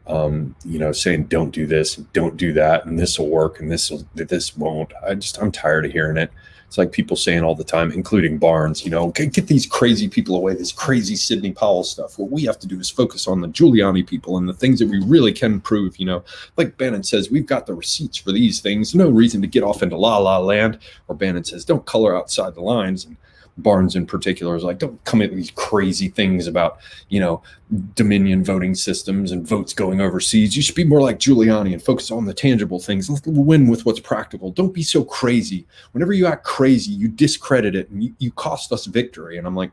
saying don't do this, don't do that, and this will work, and this won't. I'm tired of hearing it. It's like people saying all the time, including Barnes, get these crazy people away, this crazy Sidney Powell stuff. What we have to do is focus on the Giuliani people and the things that we really can prove. Like Bannon says, we've got the receipts for these things. No reason to get off into la la land. Or Bannon says, don't color outside the lines. And Barnes in particular is like, don't come up with these crazy things about, Dominion voting systems and votes going overseas. You should be more like Giuliani and focus on the tangible things. Let's win with what's practical. Don't be so crazy. Whenever you act crazy, you discredit it and you cost us victory. And I'm like,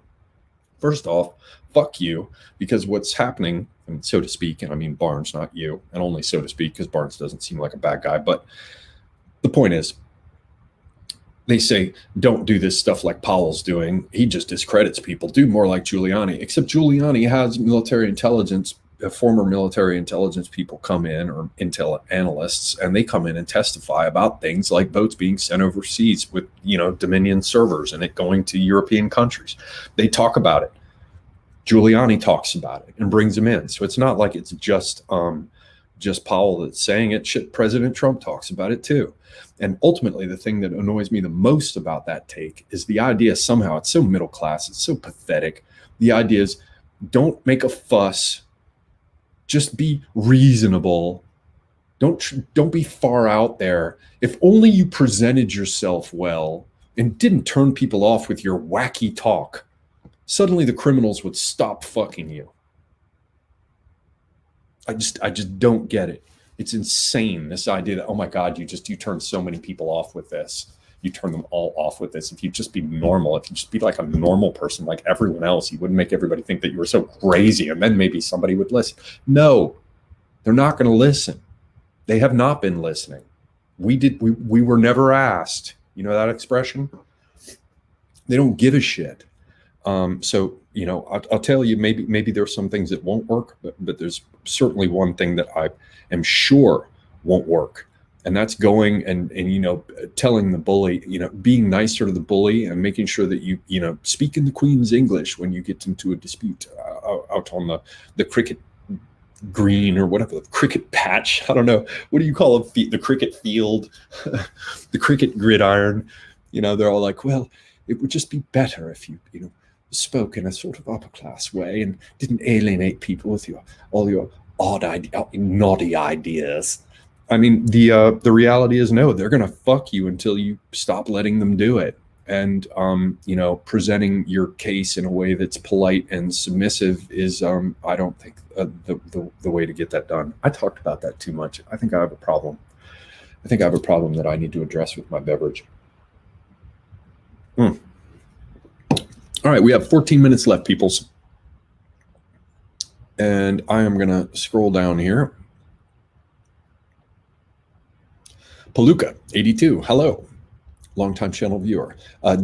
first off, fuck you, because what's happening, and so to speak, and I mean Barnes, not you, and only so to speak, because Barnes doesn't seem like a bad guy. But the point is, they say, don't do this stuff like Powell's doing. He just discredits people. Do more like Giuliani. Except Giuliani has military intelligence former military intelligence people come in, or intel analysts, and they come in and testify about things like boats being sent overseas with, Dominion servers and it going to European countries. They talk about it. Giuliani talks about it and brings them in. So it's not like it's just Powell that's saying it. Shit, President Trump talks about it too. And ultimately, the thing that annoys me the most about that take is the idea somehow, it's so middle class, it's so pathetic. The idea is, don't make a fuss, just be reasonable. Don't be far out there. If only you presented yourself well and didn't turn people off with your wacky talk, suddenly the criminals would stop fucking you. I just don't get it. It's insane, this idea that, oh my God, you turn so many people off with this. You turn them all off with this. If you just be normal, if you just be like a normal person, like everyone else, you wouldn't make everybody think that you were so crazy, and then maybe somebody would listen. No, they're not going to listen. They have not been listening. We were never asked. You know that expression? They don't give a shit. So, I'll tell you, maybe there's some things that won't work, but there's certainly one thing that I am sure won't work. And that's going and telling the bully, being nicer to the bully and making sure that you speak in the Queen's English when you get into a dispute out on the cricket green or whatever, the cricket patch. I don't know. What do you call it? The cricket field, the cricket gridiron. They're all like, well, it would just be better if you spoke in a sort of upper class way and didn't alienate people with all your naughty ideas. I mean, the reality is, no, they're going to fuck you until you stop letting them do it. And, presenting your case in a way that's polite and submissive is, I don't think the way to get that done. I talked about that too much. I think I have a problem. I think I have a problem that I need to address with my beverage. All right, we have 14 minutes left, peoples. And I am going to scroll down here. Palooka, 82, hello. Longtime channel viewer.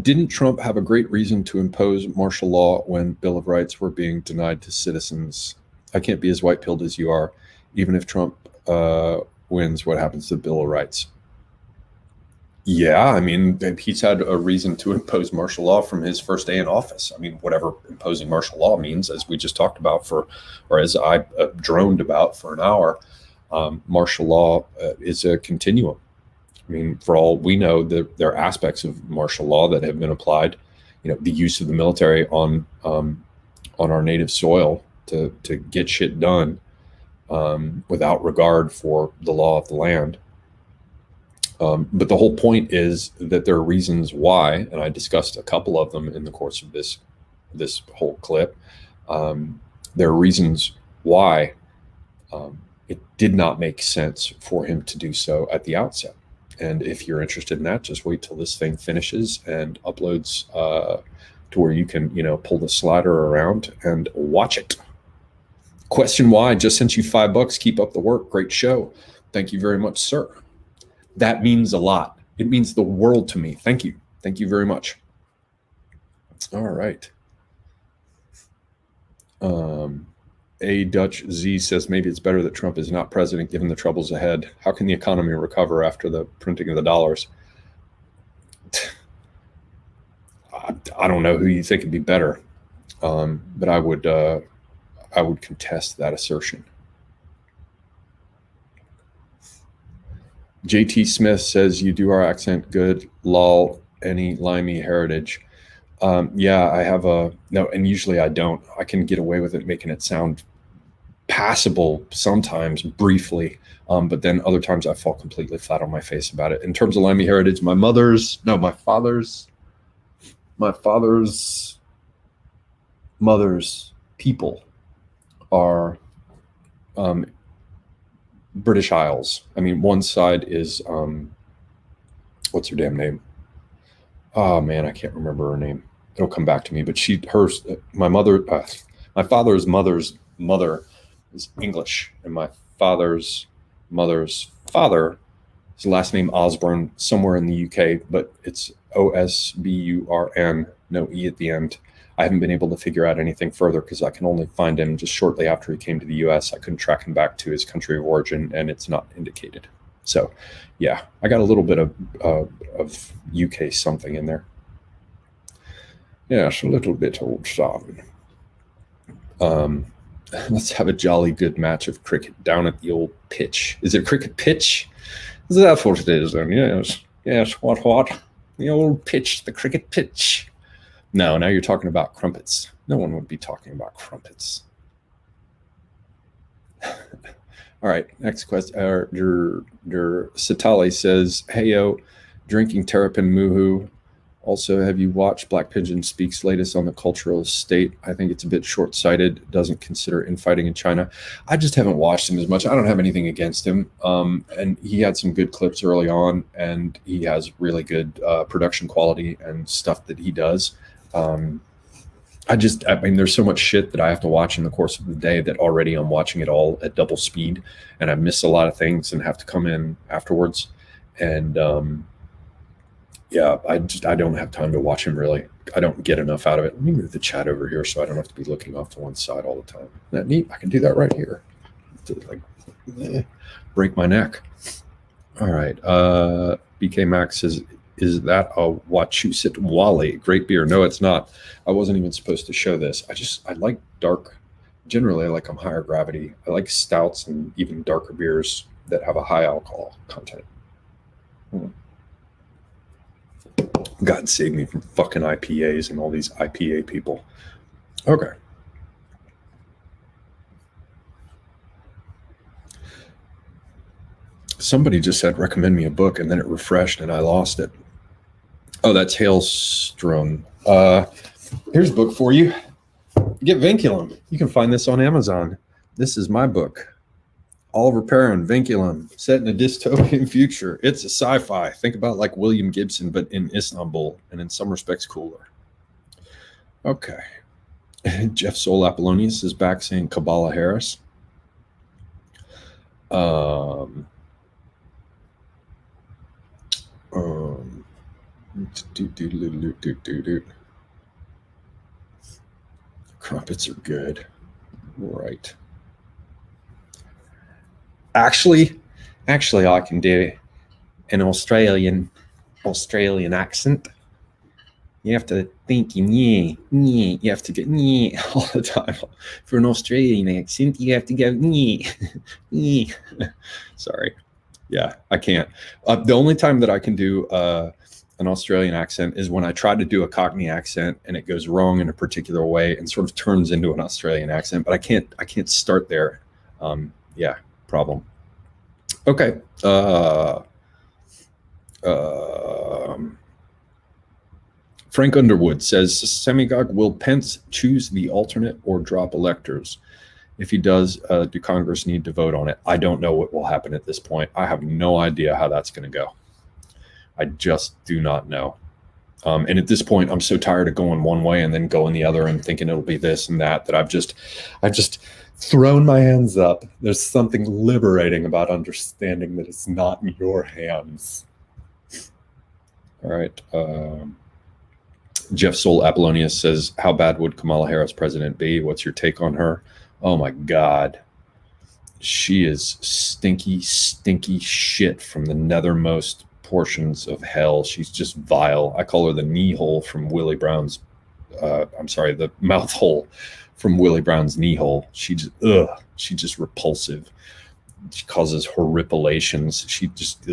Didn't Trump have a great reason to impose martial law when Bill of Rights were being denied to citizens? I can't be as white-pilled as you are. Even if Trump wins, what happens to the Bill of Rights? Yeah, I mean, he's had a reason to impose martial law from his first day in office. I mean, whatever imposing martial law means, as we just talked about or as I droned about for an hour, martial law is a continuum. I mean, for all we know, there are aspects of martial law that have been applied. The use of the military on our native soil to get shit done without regard for the law of the land. But the whole point is that there are reasons why, and I discussed a couple of them in the course of this whole clip. There are reasons why it did not make sense for him to do so at the outset. And if you're interested in that, just wait till this thing finishes and uploads to where you can, pull the slider around and watch it. Question why? Just sent you $5. Keep up the work. Great show. Thank you very much, sir. That means a lot. It means the world to me. Thank you. Thank you very much. All right. A Dutch Z says maybe it's better that Trump is not president given the troubles ahead. How can the economy recover after the printing of the dollars? I don't know who you think would be better, but I would contest that assertion. JT Smith says, you do our accent good, lol, any limey heritage. Yeah, I have no, and usually I don't. I can get away with it, making it sound passable sometimes, briefly, but then other times I fall completely flat on my face about it. In terms of limey heritage, my father's mother's people are British Isles. I mean, one side is what's her damn name? Oh man, I can't remember her name. It'll come back to me. But my father's mother's mother is English, and my father's mother's father, his last name Osborne, somewhere in the UK, but it's Osburn, no E at the end. I haven't been able to figure out anything further because I can only find him just shortly after he came to the US. I couldn't track him back to his country of origin, and it's not indicated. So, yeah, I got a little bit of UK something in there. Yes, a little bit, old son. Let's have a jolly good match of cricket down at the old pitch. Is it cricket pitch? Is that what it is then? Yes. Yes, what? The old pitch, the cricket pitch. No, now you're talking about crumpets. No one would be talking about crumpets. All right, next question. Satali says, hey, yo, drinking terrapin moohoo. Also, have you watched Black Pigeon Speaks latest on the cultural state? I think it's a bit short-sighted, doesn't consider infighting in China. I just haven't watched him as much. I don't have anything against him. And he had some good clips early on, and he has really good production quality and stuff that he does. I mean, there's so much shit that I have to watch in the course of the day that already I'm watching it all at double speed, and I miss a lot of things and have to come in afterwards. And yeah, I don't have time to watch him really. I don't get enough out of it. Let me move the chat over here so I don't have to be looking off to one side all the time. Isn't that neat? I can do that right here. To break my neck. All right. BK Max says, is that a Wachusett Wally? Great beer. No, it's not. I wasn't even supposed to show this. I like dark. Generally, I like them higher gravity. I like stouts and even darker beers that have a high alcohol content. God save me from fucking IPAs and all these IPA people. Okay. Somebody just said, recommend me a book, and then it refreshed and I lost it. Oh, that's Hailstrom. Here's a book for you. Get Vinculum. You can find this on Amazon. This is my book. Oliver Perrin, Vinculum, set in a dystopian future. It's a sci-fi. Think about like William Gibson, but in Istanbul, and in some respects cooler. Okay. Jeff Soul Apollonius is back saying Kabbalah Harris. Crumpets are good. Right. Actually, I can do an Australian accent. You have to think in yeah. You have to go yeah all the time. For an Australian accent, you have to go yeah. Sorry. Yeah, I can't. The only time that I can do an Australian accent is when I try to do a Cockney accent and it goes wrong in a particular way and sort of turns into an Australian accent. But I can't start there. Yeah. Problem. Okay. Frank Underwood says, Semigog, will Pence choose the alternate or drop electors? If he does, do Congress need to vote on it? I don't know what will happen at this point. I have no idea how that's going to go. I just do not know. And at this point, I'm so tired of going one way and then going the other and thinking it'll be this and that I've just thrown my hands up. There's something liberating about understanding that it's not in your hands. All right. Jeff Soul Apollonius says, how bad would Kamala Harris president be? What's your take on her? Oh my God. She is stinky, stinky shit from the nethermost portions of hell. She's just vile. I call her the knee hole from Willie Brown's, the mouth hole from Willie Brown's knee hole. She's just repulsive. She causes horripilations. She just,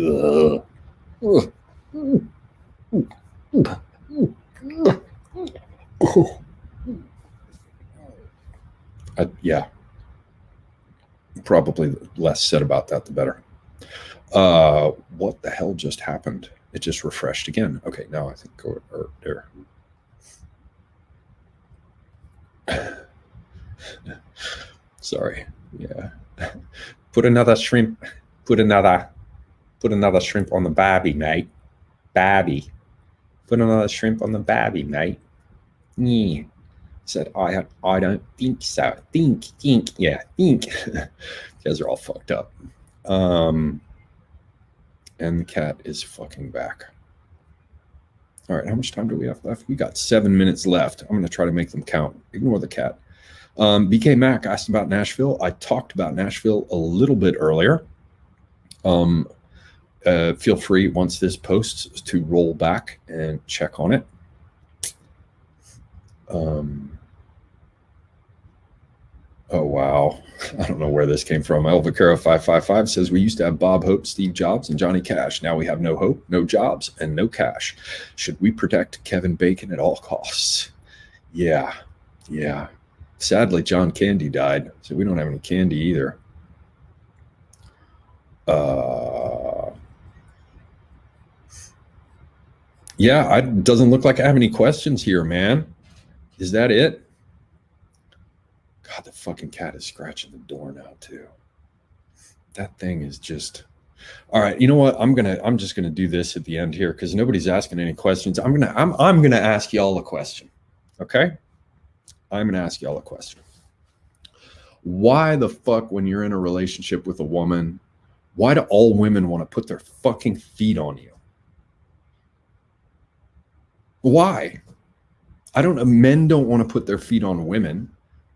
yeah. Probably less said about that, the better. What the hell just happened? It just refreshed again. Okay, now I think go there. Sorry. Yeah. Put another shrimp. Put another shrimp on the barbie, mate. Barbie. Put another shrimp on the barbie, mate. Yeah. Said I don't think so. Think. Yeah, think. You guys are all fucked up. And the cat is fucking back. All right, how much time do we have left? We got 7 minutes left. I'm going to try to make them count. Ignore the cat. BK Mac asked about Nashville. I talked about Nashville a little bit earlier. Feel free, once this posts, to roll back and check on it. Oh, wow. I don't know where this came from. Elvacaro 555 says, we used to have Bob Hope, Steve Jobs, and Johnny Cash. Now we have no hope, no jobs, and no cash. Should we protect Kevin Bacon at all costs? Yeah. Sadly, John Candy died, so we don't have any candy either. Yeah, it doesn't look like I have any questions here, man. Is that it? God, the fucking cat is scratching the door now too. That thing is just... All right, you know what? I'm just gonna do this at the end here because nobody's asking any questions. I'm gonna ask y'all a question. Okay? I'm gonna ask y'all a question. Why the fuck, when you're in a relationship with a woman, why do all women want to put their fucking feet on you? Why? I don't know. Men don't want to put their feet on women.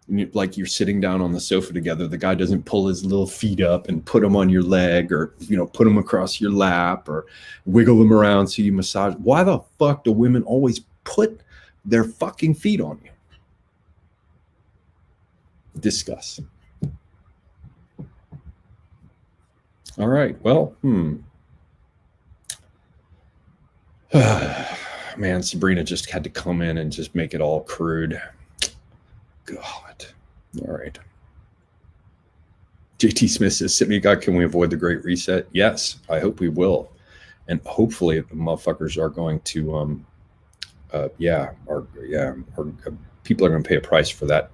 Like you're sitting down on the sofa together, the guy doesn't pull his little feet up and put them on your leg, or put them across your lap, or wiggle them around so you massage. Why the fuck do women always put their fucking feet on you? Discuss. All right. Well, man, Sabrina just had to come in and just make it all crude. God. All right. JT Smith says, Sydney God, can we avoid the Great Reset? Yes, I hope we will. And hopefully the motherfuckers are going to, people are going to pay a price for that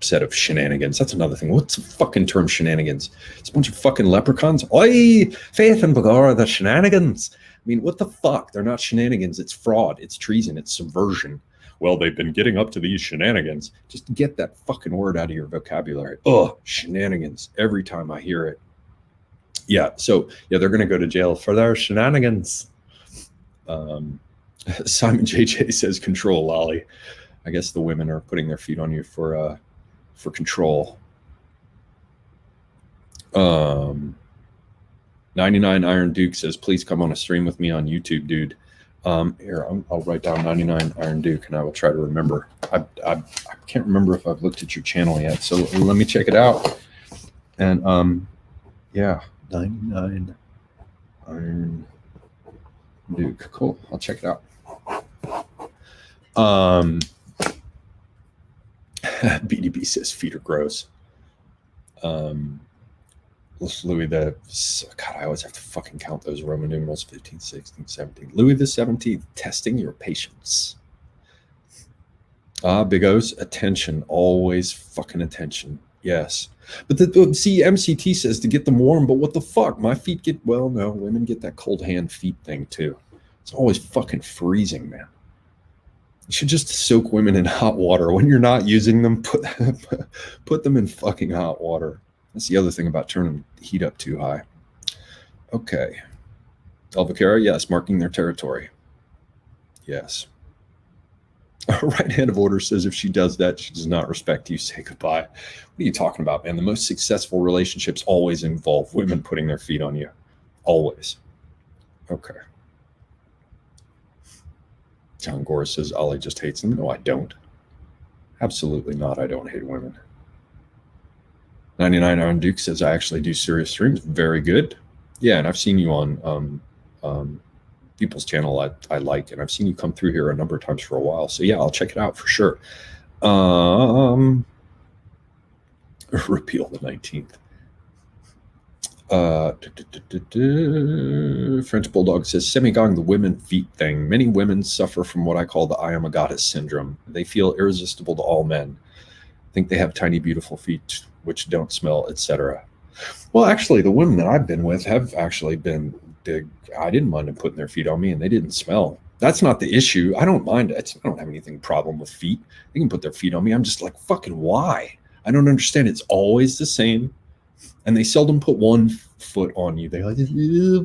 set of shenanigans. That's another thing. What's the fucking term shenanigans? It's a bunch of fucking leprechauns. Oi, Faith and Bagara, the shenanigans. I mean, what the fuck? They're not shenanigans. It's fraud. It's treason. It's subversion. Well, they've been getting up to these shenanigans. Just get that fucking word out of your vocabulary. Ugh, shenanigans. Every time I hear it. Yeah, so, yeah, they're going to go to jail for their shenanigans. Simon JJ says, control, Lolly. I guess the women are putting their feet on you for control. 99 Iron Duke says, please come on a stream with me on YouTube, dude. Here, I'll write down 99 Iron Duke and I will try to remember. I can't remember if I've looked at your channel yet, so let me check it out. And yeah, 99 Iron Duke. Cool. I'll check it out. BDB says feet are gross. Louis the... God, I always have to fucking count those Roman numerals. 15, 16, 17. Louis the 17th, testing your patience. Big O's, attention. Always fucking attention. Yes. But see, MCT says to get them warm, but what the fuck? My feet get... Well, no, women get that cold hand feet thing too. It's always fucking freezing, man. You should just soak women in hot water. When you're not using them, put them in fucking hot water. That's the other thing about turning the heat up too high. Okay. Alvacara, yes, marking their territory. Yes. Right hand of order says if she does that, she does not respect you. Say goodbye. What are you talking about, man? The most successful relationships always involve women putting their feet on you. Always. Okay. John Gore says, Ollie just hates them. No, I don't. Absolutely not. I don't hate women. 99 Iron Duke says, I actually do serious streams. Very good. Yeah, and I've seen you on people's channel I like, and I've seen you come through here a number of times for a while. So yeah, I'll check it out for sure. Repeal the 19th. French Bulldog says, Semigong, the women feet thing. Many women suffer from what I call the I am a goddess syndrome. They feel irresistible to all men. Think they have tiny, beautiful feet which don't smell, etc. Well, actually, the women that I've been with have actually been big. I didn't mind them putting their feet on me, and they didn't smell. That's not the issue. I don't mind it. I don't have anything problem with feet. They can put their feet on me. I'm just like, fucking why? I don't understand. It's always the same. And they seldom put one foot on you. They like,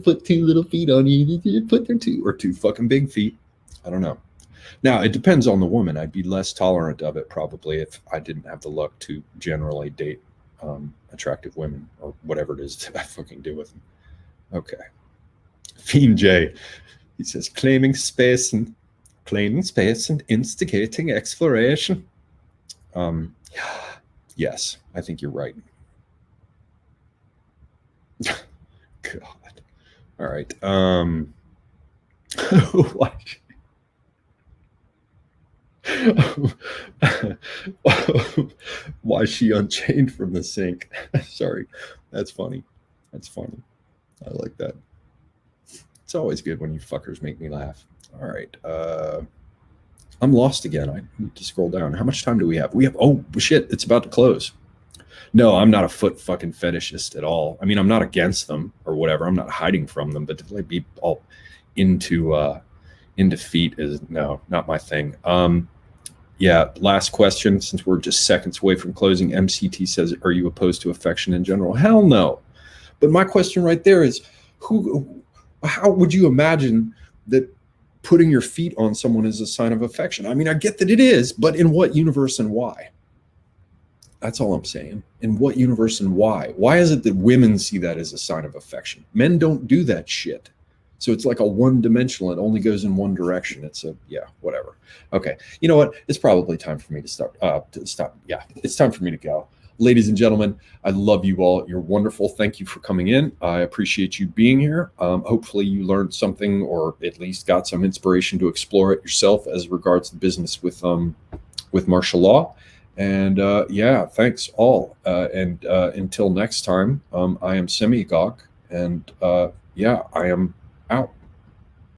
put two little feet on you. Put their two fucking big feet. I don't know. Now, it depends on the woman. I'd be less tolerant of it probably if I didn't have the luck to generally date attractive women or whatever it is that I fucking do with them. Okay. Fiend J, he says, claiming space and instigating exploration. Yes, I think you're right. God. All right. Why is she unchained from the sink? Sorry. That's funny. That's funny. I like that. It's always good when you fuckers make me laugh. All right. I'm lost again. I need to scroll down. How much time do we have? Oh shit, it's about to close. No, I'm not a foot fucking fetishist at all. I mean, I'm not against them or whatever. I'm not hiding from them, but to like be all into feet is no, not my thing. Yeah, last question, since we're just seconds away from closing. MCT says, are you opposed to affection in general? Hell no. But my question right there is, how would you imagine that putting your feet on someone is a sign of affection? I mean, I get that it is, but in what universe and why? That's all I'm saying. In what universe and why? Why is it that women see that as a sign of affection? Men don't do that shit. So it's like a one-dimensional. It only goes in one direction. It's whatever. Okay. You know what? It's probably time for me to stop. Yeah, it's time for me to go. Ladies and gentlemen, I love you all. You're wonderful. Thank you for coming in. I appreciate you being here. Hopefully you learned something or at least got some inspiration to explore it yourself as regards the business with martial law. And yeah, thanks all. And until next time, I am Semigok, and yeah, I am out.